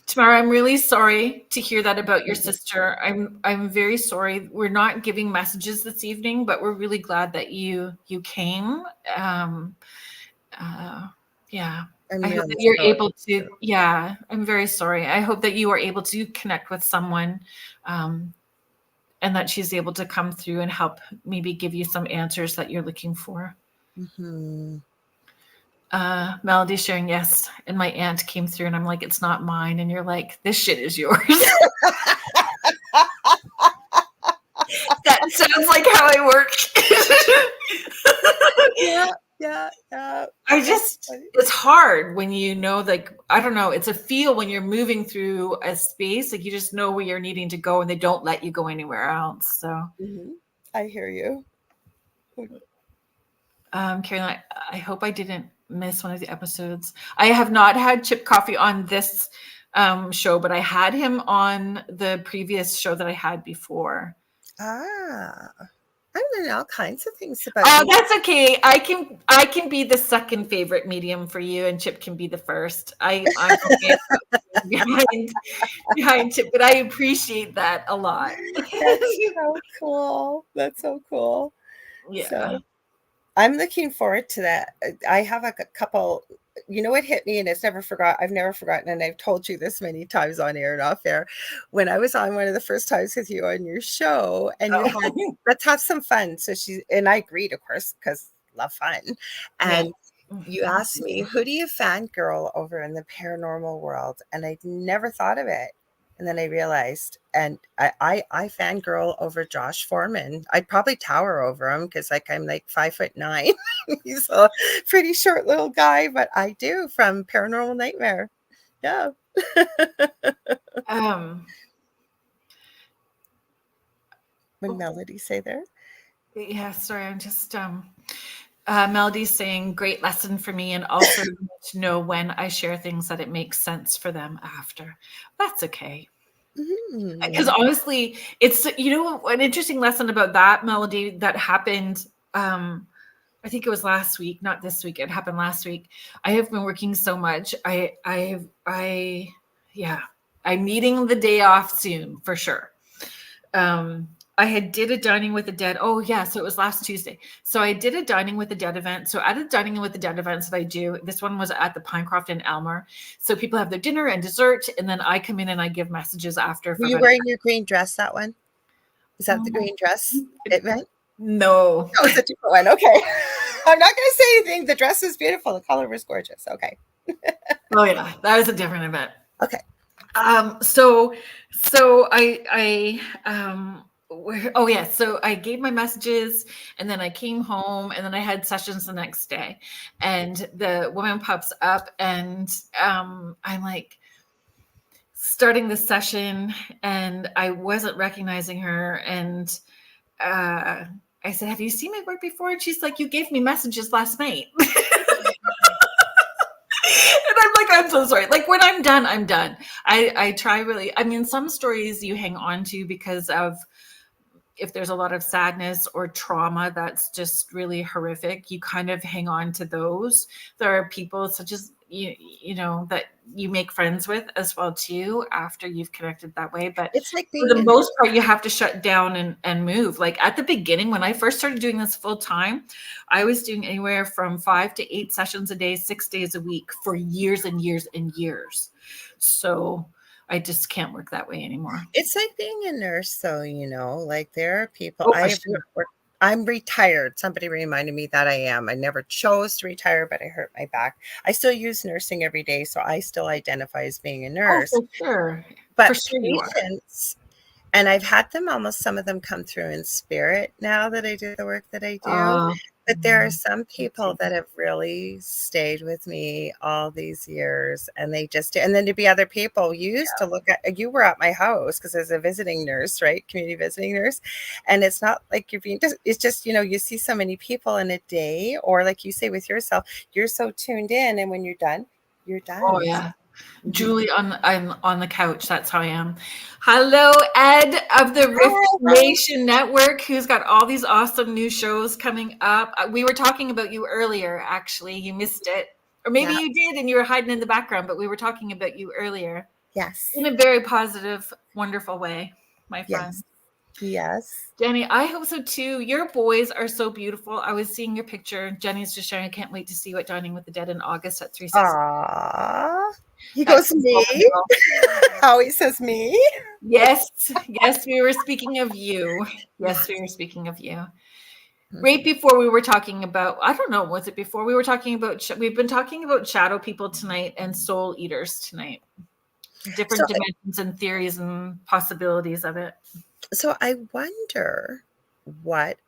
Tamara, I'm really sorry to hear that about your sister. I'm very sorry. We're not giving messages this evening, but we're really glad that you came. Yeah. I hope that you're able to. Yeah, I'm very sorry. I hope that you are able to connect with someone, and that she's able to come through and help maybe give you some answers that you're looking for. Melody sharing yes, and my aunt came through, and I'm like, it's not mine, and you're like, this shit is yours. That sounds like how I work. Yeah. It's hard when you know, like, I don't know, it's a feel when you're moving through a space, like you just know where you're needing to go, and they don't let you go anywhere else. So I hear you. Kerrilynn, I hope I didn't miss one of the episodes. I have not had Chip Coffee on this show, but I had him on the previous show that I had before. I learned all kinds of things about you. That's okay. I can be the second favorite medium for you, and Chip can be the first. I'm okay behind Chip, but I appreciate that a lot. That's so cool. Yeah. So, I'm looking forward to that. I have a couple, what hit me, and I've never forgotten, and I've told you this many times on air and off air, when I was on one of the first times with you on your show, and you had, let's have some fun. So and I agreed, of course, because love fun. And you asked me, who do you fangirl over in the paranormal world? And I'd never thought of it. And then I realized, and I fangirl over Josh Foreman. I'd probably tower over him because I'm like 5'9". He's a pretty short little guy, but I do, from Paranormal Nightmare. Yeah. When Melody say there? Yeah, sorry, I'm just Melody's saying great lesson for me, and also to know when I share things that it makes sense for them after. That's okay. Because honestly, it's, an interesting lesson about that, Melody, that happened. I think it was last week, not this week. It happened last week. I have been working so much. I'm needing the day off soon for sure. I did a Dining with the Dead. Oh, yeah. So it was last Tuesday. So I did a Dining with the Dead event. So at a Dining with the Dead events that I do, this one was at the Pinecroft in Elmer. So people have their dinner and dessert, and then I come in and I give messages after. Were you wearing your green dress, that one? Is that the green dress event? No. Oh, it's a different one. Okay. I'm not going to say anything. The dress is beautiful. The color was gorgeous. Okay. Oh, yeah. That was a different event. Okay. So I gave my messages, and then I came home, and then I had sessions the next day, and the woman pops up, and I'm like starting the session, and I wasn't recognizing her, and I said, have you seen my work before? And she's like, you gave me messages last night. And I'm like, I'm so sorry. Like, when I'm done, I'm done. I try really, some stories you hang on to because of, if there's a lot of sadness or trauma that's just really horrific, you kind of hang on to those. There are people such as, you know, that you make friends with as well too after you've connected that way. But It's like for being the in most part, you have to shut down and move. Like at the beginning, when I first started doing this full time, I was doing anywhere from 5 to 8 sessions a day, 6 days a week for years and years and years. So I just can't work that way anymore. It's like being a nurse, though, you know, like there are people, Oh, for sure. I'm retired. Somebody reminded me that I am. I never chose to retire, but I hurt my back. I still use nursing every day, so I still identify as being a Oh, nurse. for sure. For But sure you are. patients, and I've had them almost some of them come through in spirit now that I do the work that I do. But there are some people that have really stayed with me all these years, and they just, and then to be other people, you used to look at, you were at my house because as a visiting nurse, right? Community visiting nurse. And it's not like you're being, it's just, you know, you see so many people in a day, or like you say with yourself, you're so tuned in. And when you're done, you're Oh done. yeah. Mhm. Julie on the couch. That's how I am. Hello, Ed of the Rift Hi. Nation Network, who's got all these awesome new shows coming up. We were talking about you earlier, actually. You missed it. Or maybe Yeah. you did and you were hiding in the background, but we were talking about you earlier Yes. in a very positive, wonderful way, my friend. Yes. Yes. Jenny, I hope so too. Your boys are so beautiful. I was seeing your picture. Jenny's just sharing. I can't wait to see you at Dining with the Dead in August at 360. Aww. He That's goes, me. Howie says me. Yes, yes, we were speaking of you. Yes, we were speaking of you. Right before we were talking about, I don't know, was it before we were talking about, we've been talking about shadow people tonight and soul eaters tonight. Different dimensions and theories and possibilities of it. So I wonder what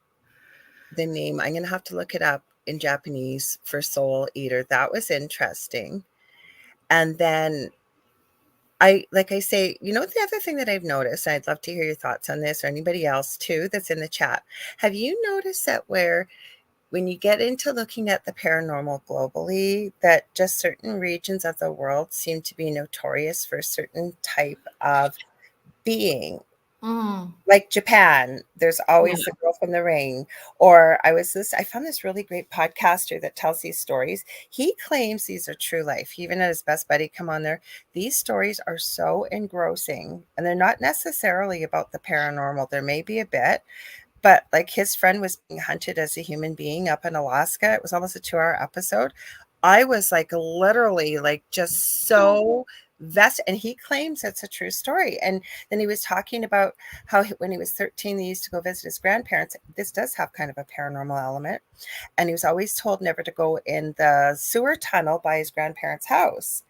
the name, I'm going to have to look it up in Japanese for soul eater. That was interesting. And then like I say, you know, the other thing that I've noticed, and I'd love to hear your thoughts on this or anybody else too that's in the chat. Have you noticed that when you get into looking at the paranormal globally, that just certain regions of the world seem to be notorious for a certain type of being? Like Japan, there's always the girl from the ring. Or I found this really great podcaster that tells these stories. He claims these are true life. He even had his best buddy come on there. These stories are so engrossing, and they're not necessarily about the paranormal. There may be a bit, but like his friend was being hunted as a human being up in Alaska. It was almost a 2-hour episode. I was like literally like just so vested, and he claims it's a true story. And then he was talking about how when he was 13, he used to go visit his grandparents. This does have kind of a paranormal element. And he was always told never to go in the sewer tunnel by his grandparents' house.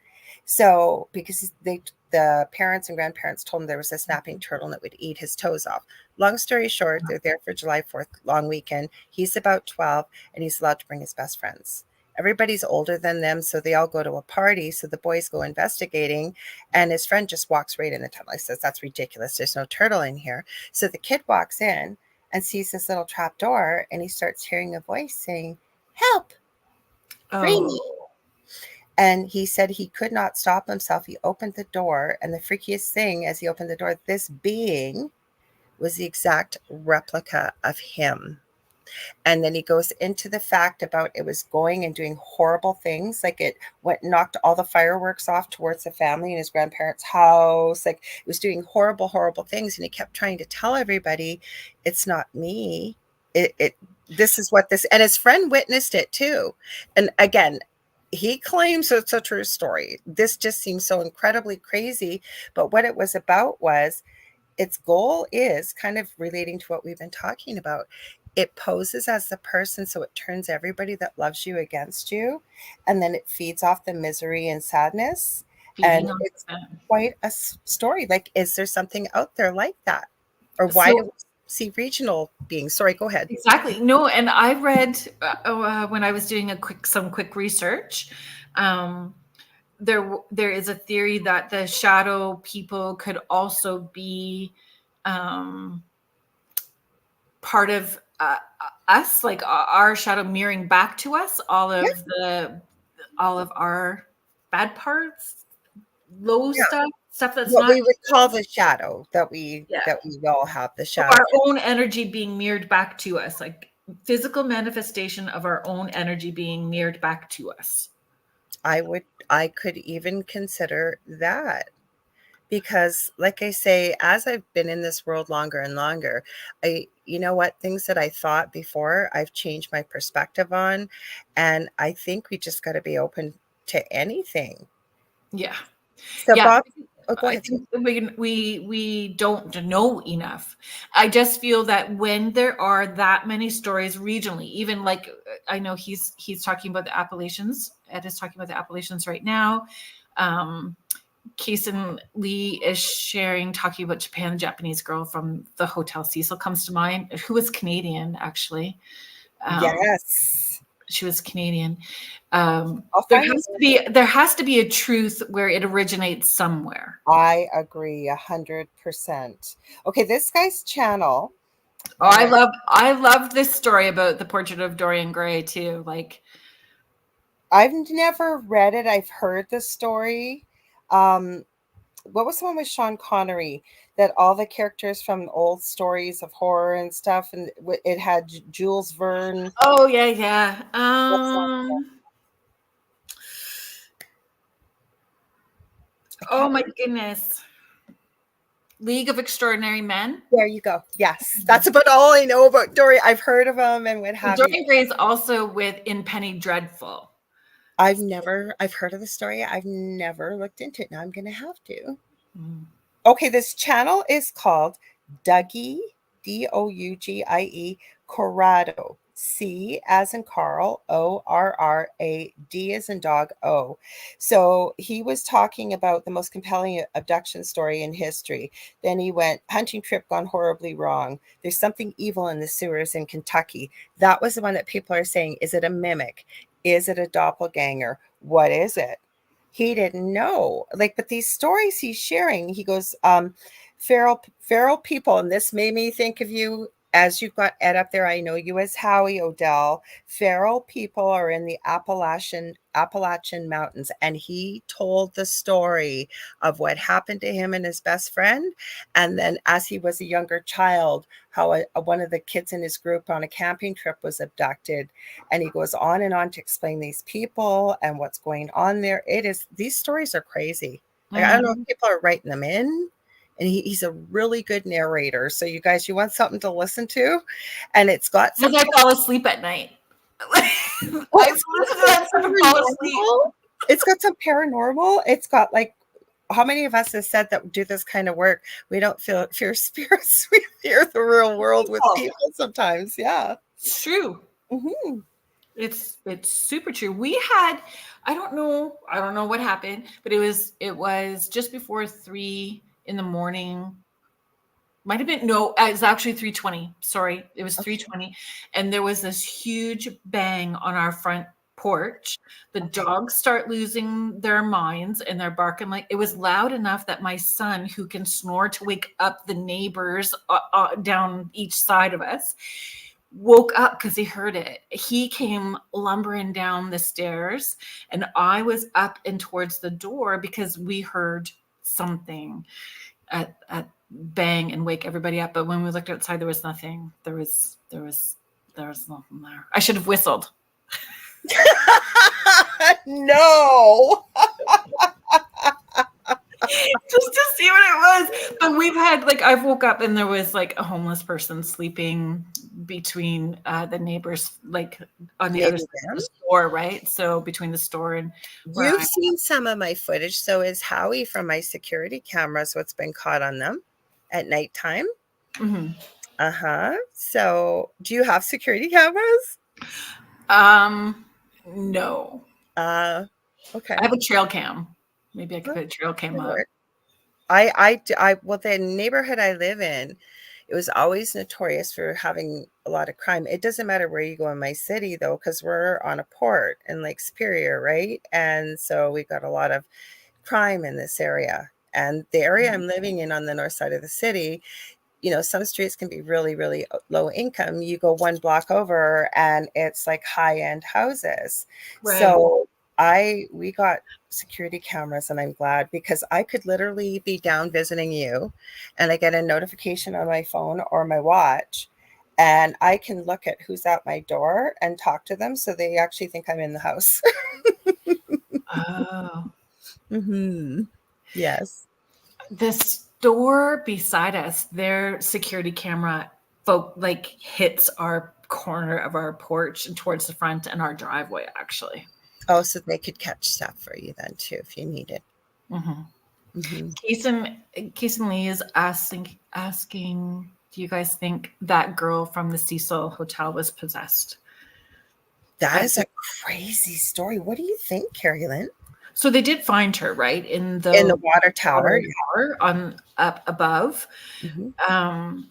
So because the parents and grandparents told him there was a snapping turtle that would eat his toes off. Long story short, they're there for July 4th long weekend. He's about 12 and he's allowed to bring his best friends. Everybody's older than them, so they all go to a party. So the boys go investigating, and his friend just walks right in the tunnel. He says, "That's ridiculous. There's no turtle in here." So the kid walks in and sees this little trap door, and he starts hearing a voice saying, "Help, free me." And he said he could not stop himself. He opened the door, and the freakiest thing, as he opened the door, this being was the exact replica of him. And then he goes into the fact about it was going and doing horrible things. Like it knocked all the fireworks off towards the family in his grandparents' house. Like it was doing horrible, horrible things. And he kept trying to tell everybody, it's not me. This is what this, and his friend witnessed it too. And again, he claims it's a true story. This just seems so incredibly crazy. But what it was about was its goal is kind of relating to what we've been talking about. It poses as the person, so it turns everybody that loves you against you, and then it feeds off the misery and sadness. And it's quite a story. Like, is there something out there like that? Or why do we see regional beings? Sorry, go ahead. Exactly. No, and I read when I was doing some quick research, there is a theory that the shadow people could also be part of us, like our shadow mirroring back to us all of our bad parts, low stuff that's what not we would call the shadow that we all have, the shadow. Our own energy being mirrored back to us, like physical manifestation of our own energy being mirrored back to us. I could even consider that. Because like I say, as I've been in this world longer and longer, you know what, things that I thought before, I've changed my perspective on. And I think we just got to be open to anything. Yeah. So Yeah. Bob, oh, go I ahead. think we don't know enough. I just feel that when there are that many stories regionally, even like I know he's talking about the Appalachians. Ed is talking about the Appalachians right now. Kason Lee is sharing, talking about Japan. The Japanese girl from the Hotel Cecil comes to mind, who was Canadian, actually. Yes. She was Canadian. I'll There find has to be a truth where it originates somewhere. I agree 100%. Okay, this guy's channel. Oh, I love this story about the portrait of Dorian Gray too. Like, I've never read it. I've heard the story. What was the one with Sean Connery that all the characters from old stories of horror and stuff, and it had Jules Verne. oh yeah, yeah. Oh my goodness. League of Extraordinary Men. There you go. Yes, that's about all I know about Dory. I've heard of him and what have you. Dorian Gray is also in Penny Dreadful. I've heard of the story. I've never looked into it. Now I'm going to have to. Okay, this channel is called Dougie, Dougie, Corrado, C as in Carl, ORRAD as in dog, O. So he was talking about the most compelling abduction story in history. Then he went, hunting trip gone horribly wrong. There's something evil in the sewers in Kentucky. That was the one that people are saying, is it a mimic? Is it a doppelganger? What is it? He didn't know. Like, but these stories he's sharing, he goes, feral people, and this made me think of you as you've got Ed up there. I know you as Howie Odell. Feral people are in the Appalachian Mountains, and he told the story of what happened to him and his best friend, and then as he was a younger child, how one of the kids in his group on a camping trip was abducted, and he goes on and on to explain these people and what's going on there. These stories are crazy. Like, I don't know if people are writing them in, and he's a really good narrator. So you guys, you want something to listen to, and it's got some. I fall asleep at night. I listen to that stuff and fall asleep. It's got some paranormal. It's got like, how many of us have said that do this kind of work? We don't fear spirits. We fear the real world with people sometimes. Yeah, it's true. Mm-hmm. It's super true. We had, I don't know what happened, but it was just before 3 a.m. Might have been, no, it was actually 3:20. Sorry, it was 3:20, and there was this huge bang on our front porch. The dogs start losing their minds and they're barking. Like, it was loud enough that my son, who can snore to wake up the neighbors down each side of us, woke up because he heard it. He came lumbering down the stairs, and I was up and towards the door because we heard something at bang and wake everybody up. But when we looked outside, there was nothing. There was nothing there. I should have whistled. No. Just to see what it was. But we've had, like, I've woke up and there was like a homeless person sleeping between the neighbors, like on the other side of the store, right? So between the store and you've seen some of my footage. So is Howie from my security cameras, what's been caught on them at nighttime. Mm-hmm. So do you have security cameras? No. Okay. I have a trail cam. Maybe I could put a trail cam up. Well, the neighborhood I live in, it was always notorious for having a lot of crime. It doesn't matter where you go in my city, though, because we're on a port in Lake Superior, right? And so we got a lot of crime in this area. And the area I'm living in on the north side of the city, you know, some streets can be really, really low income. You go one block over and it's like high-end houses. Right. So we got security cameras, and I'm glad, because I could literally be down visiting you and I get a notification on my phone or my watch, and I can look at who's at my door and talk to them, so they actually think I'm in the house. Oh. Yes. The store beside us, their security camera hits our corner of our porch and towards the front and our driveway, actually. Oh, so they could catch stuff for you then too if you needed. Kason Lee is asking, do you guys think that girl from the Cecil Hotel was possessed? That is a crazy story. What do you think, Kerrilynn? So they did find her, right, in the water tower on up above.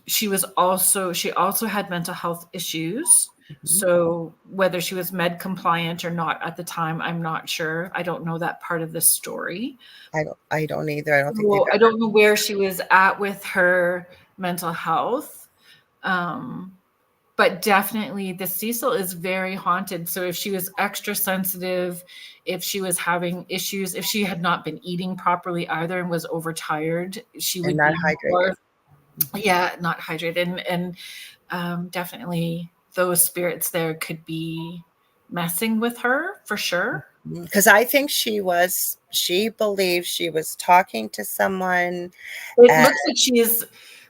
She also had mental health issues. So whether she was med compliant or not at the time, I'm not sure. I don't know that part of the story. I don't either. I don't know where she was at with her mental health. But definitely the Cecil is very haunted. So if she was extra sensitive, if she was having issues, if she had not been eating properly either and was overtired, she would not be hydrated. Not hydrated. And definitely those spirits there could be messing with her for sure. Because I think she believed she was talking to someone. It looks like she is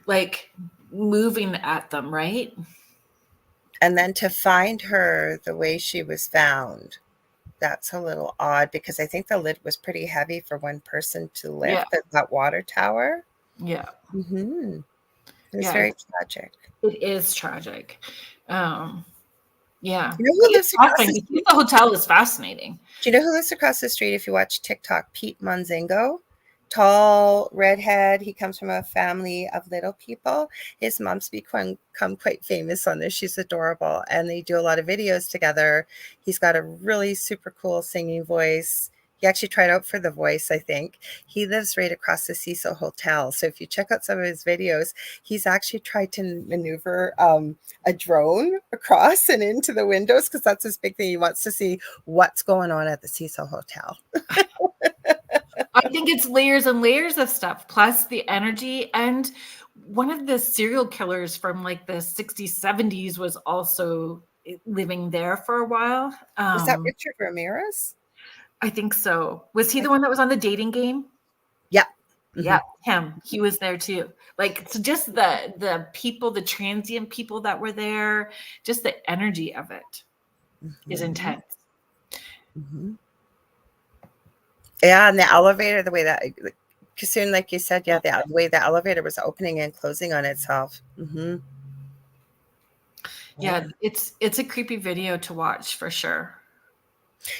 like moving at them, right? And then to find her the way she was found, that's a little odd because I think the lid was pretty heavy for one person to lift that water tower. Yeah. It's very tragic. It is tragic. Yeah. You know who lives across the street? The hotel is fascinating. Do you know who lives across the street if you watch TikTok? Pete Monzingo. Tall, redhead. He comes from a family of little people. His mom's become quite famous on this. She's adorable. And they do a lot of videos together. He's got a really super cool singing voice. He actually tried out for The Voice, I think. He lives right across the Cecil Hotel. So if you check out some of his videos, he's actually tried to maneuver a drone across and into the windows because that's his big thing. He wants to see what's going on at the Cecil Hotel. I think it's layers and layers of stuff, plus the energy. And one of the serial killers from like the 60s, 70s was also living there for a while. Was that Richard Ramirez? I think so. Was he the one that was on the dating game? Yeah. Yeah, him. He was there too. Like, so just the people, the transient people that were there, just the energy of it is intense. Yeah, and the elevator, the way that, soon, like you said, the way the elevator was opening and closing on itself. Yeah, it's a creepy video to watch for sure.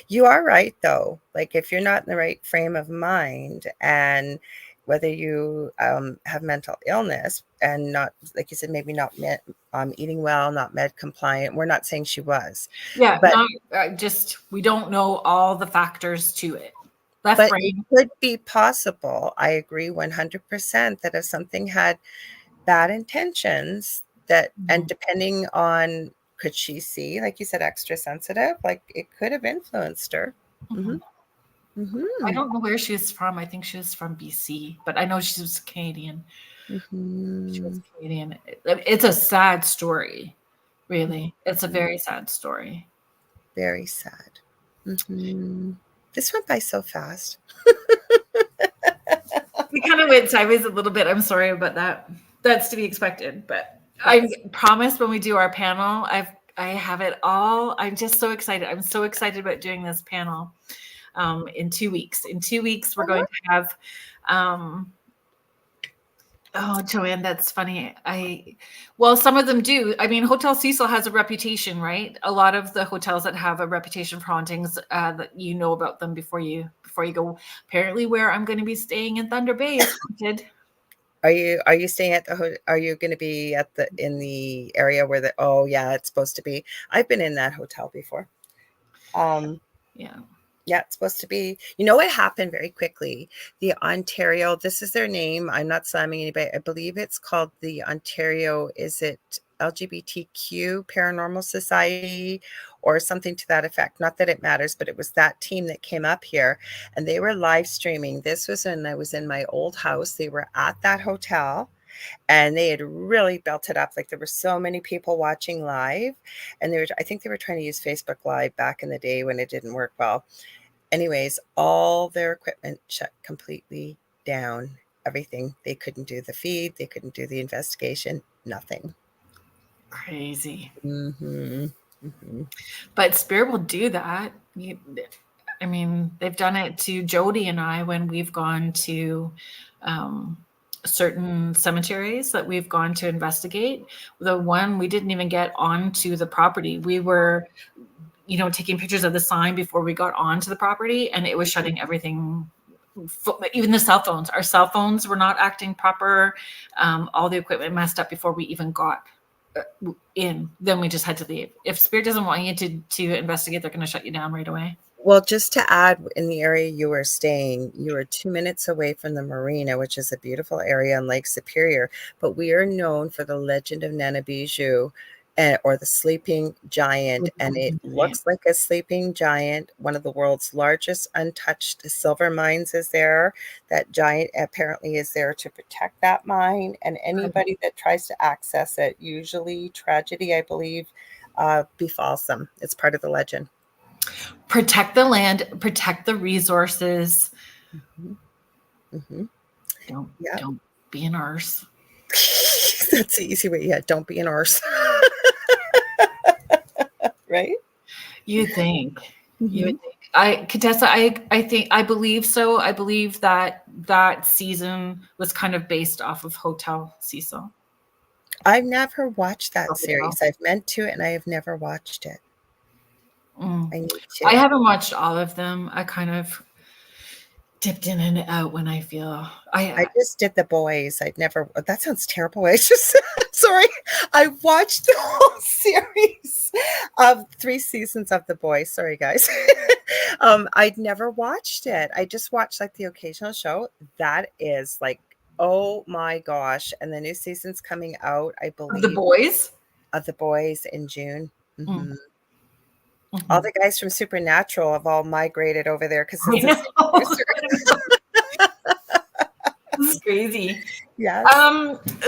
You are right, though. Like, if you're not in the right frame of mind, and whether you have mental illness and not, like you said, maybe not eating well, not med compliant. We're not saying she was. Yeah, but we don't know all the factors to it. But it could be possible. I agree 100% that if something had bad intentions, that and depending on, could she see, like you said, extra sensitive, like it could have influenced her. I don't know where she is from. I think she was from BC, but I know she was Canadian. She was Canadian. It's a sad story, really. It's a very sad story. Very sad. This went by so fast. We kind of went sideways a little bit. I'm sorry about that. That's to be expected. But I promise when we do our panel, I have it all. I'm just so excited. I'm so excited about doing this panel in 2 weeks. In 2 weeks, we're going to have oh, Joanne, that's funny. Some of them do. I mean, Hotel Cecil has a reputation, right? A lot of the hotels that have a reputation for hauntings, that you know about them before you go. Apparently, where I'm going to be staying in Thunder Bay is haunted. Are you staying at the? Are you going to be in the area where it's supposed to be? I've been in that hotel before. Yeah, it's supposed to be. You know what happened very quickly? The Ontario, this is their name. I'm not slamming anybody. I believe it's called the Ontario, is it LGBTQ Paranormal Society or something to that effect? Not that it matters, but it was that team that came up here and they were live streaming. This was when I was in my old house. They were at that hotel. And they had really built it up. Like there were so many people watching live, and I think they were trying to use Facebook Live back in the day when it didn't work well. anyways, all their equipment shut completely down. Everything. They couldn't do the feed. They couldn't do the investigation. Nothing. Crazy. Mm-hmm. Mm-hmm. But Spirit will do that. I mean, they've done it to Jody and I when we've gone to certain cemeteries that we've gone to investigate. The one we didn't even get onto the property. We were, taking pictures of the sign before we got onto the property, and it was shutting everything. Even the cell phones. Our cell phones were not acting proper. All the equipment messed up before we even got in. Then we just had to leave. If Spirit doesn't want you to investigate, they're going to shut you down right away. Well, just to add, in the area you were staying, you were 2 minutes away from the marina, which is a beautiful area on Lake Superior. But we are known for the legend of Nana Bijou, or the sleeping giant. And it looks like a sleeping giant. One of the world's largest untouched silver mines is there. That giant apparently is there to protect that mine. And anybody that tries to access it, usually tragedy, I believe, befalls them. It's part of the legend. Protect the land, protect the resources. Mm-hmm. Mm-hmm. Don't be an arse. That's the easy way. Yeah, don't be an arse. Right? You think. Mm-hmm. You would think. Contessa, I believe so. I believe that season was kind of based off of Hotel Cecil. I've never watched that series. I've meant to, and I have never watched it. I need to. I haven't watched all of them. I kind of dipped in and out when I feel. I just did The Boys. I'd never. That sounds terrible. I just sorry. I watched the whole series of 3 seasons of The Boys. Sorry, guys. I'd never watched it. I just watched like the occasional show. That is like, oh my gosh! And the new season's coming out, I believe. The Boys? Of The Boys in June. Mm-hmm. Mm-hmm. All the guys from Supernatural have all migrated over there because it's This is crazy. Yeah.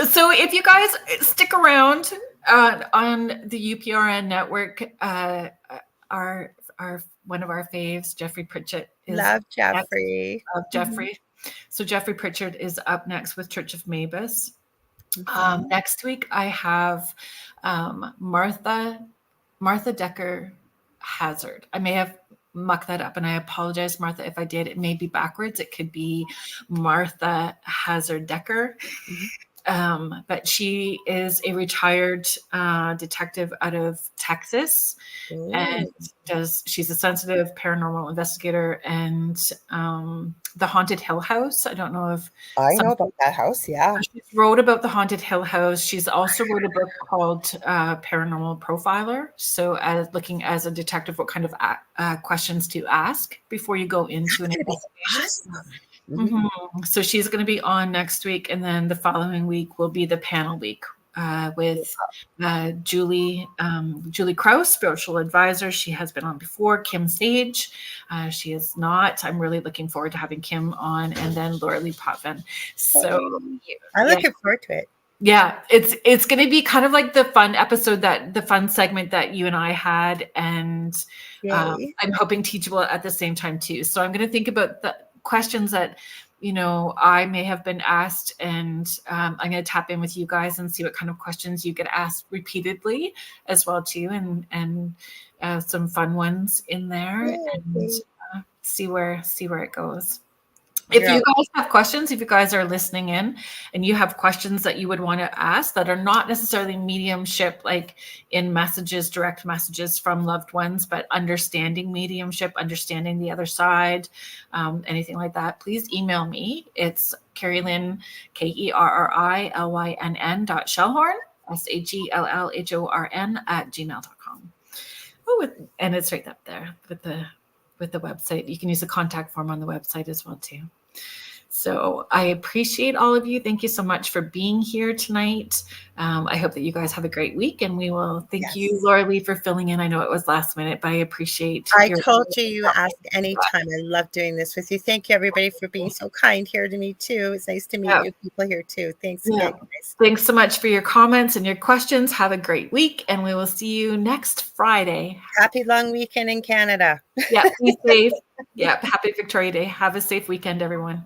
So if you guys stick around on the UPRN network, our one of our faves, Jeffrey Pritchett, is love Jeffrey. Love Jeffrey. Mm-hmm. So Jeffrey Pritchett is up next with Church of Mavis. Mm-hmm. Next week I have Martha Decker Hazard. I may have mucked that up, and I apologize, Martha, if I did. It may be backwards. It could be Martha Hazard Decker. But she is a retired detective out of Texas. Ooh. And she's a sensitive paranormal investigator, and the Haunted Hill House. I don't know if I know about that house. Yeah. She wrote about the Haunted Hill House. She's also wrote a book called Paranormal Profiler. So looking as a detective, what kind of questions to ask before you go into an investigation. Awesome. Mm-hmm. So she's going to be on next week, and then the following week will be the panel week with Julie Krause, spiritual advisor. She has been on before. Kim Sage, she is not. I'm really looking forward to having Kim on, and then Lorilei Potvin. So I'm looking forward to it. Yeah, it's going to be kind of like the fun segment that you and I had, and I'm hoping teachable at the same time too. So I'm going to think about the questions that I may have been asked, and I'm going to tap in with you guys and see what kind of questions you get asked repeatedly as well too, and some fun ones in there, and see where it goes. If you guys have questions, if you guys are listening in and you have questions that you would want to ask that are not necessarily mediumship, like in messages, direct messages from loved ones, but understanding mediumship, understanding the other side, anything like that, please email me. It's Kerrilynn, KERRILYNN.Shellhorn, SHELLHORN @gmail.com. Oh, and it's right up there with the website. You can use the contact form on the website as well too. So I appreciate all of you. Thank you so much for being here tonight. I hope that you guys have a great week, and we will thank you, Lorilei, for filling in. I know it was last minute, but I appreciate I told you ask anytime. I love doing this with you. Thank you, everybody, for being so kind here to me, too. It's nice to meet new people here, too. Thanks again, guys. Thanks so much for your comments and your questions. Have a great week, and we will see you next Friday. Happy long weekend in Canada. Yeah, be safe. Yeah, happy Victoria Day. Have a safe weekend, everyone.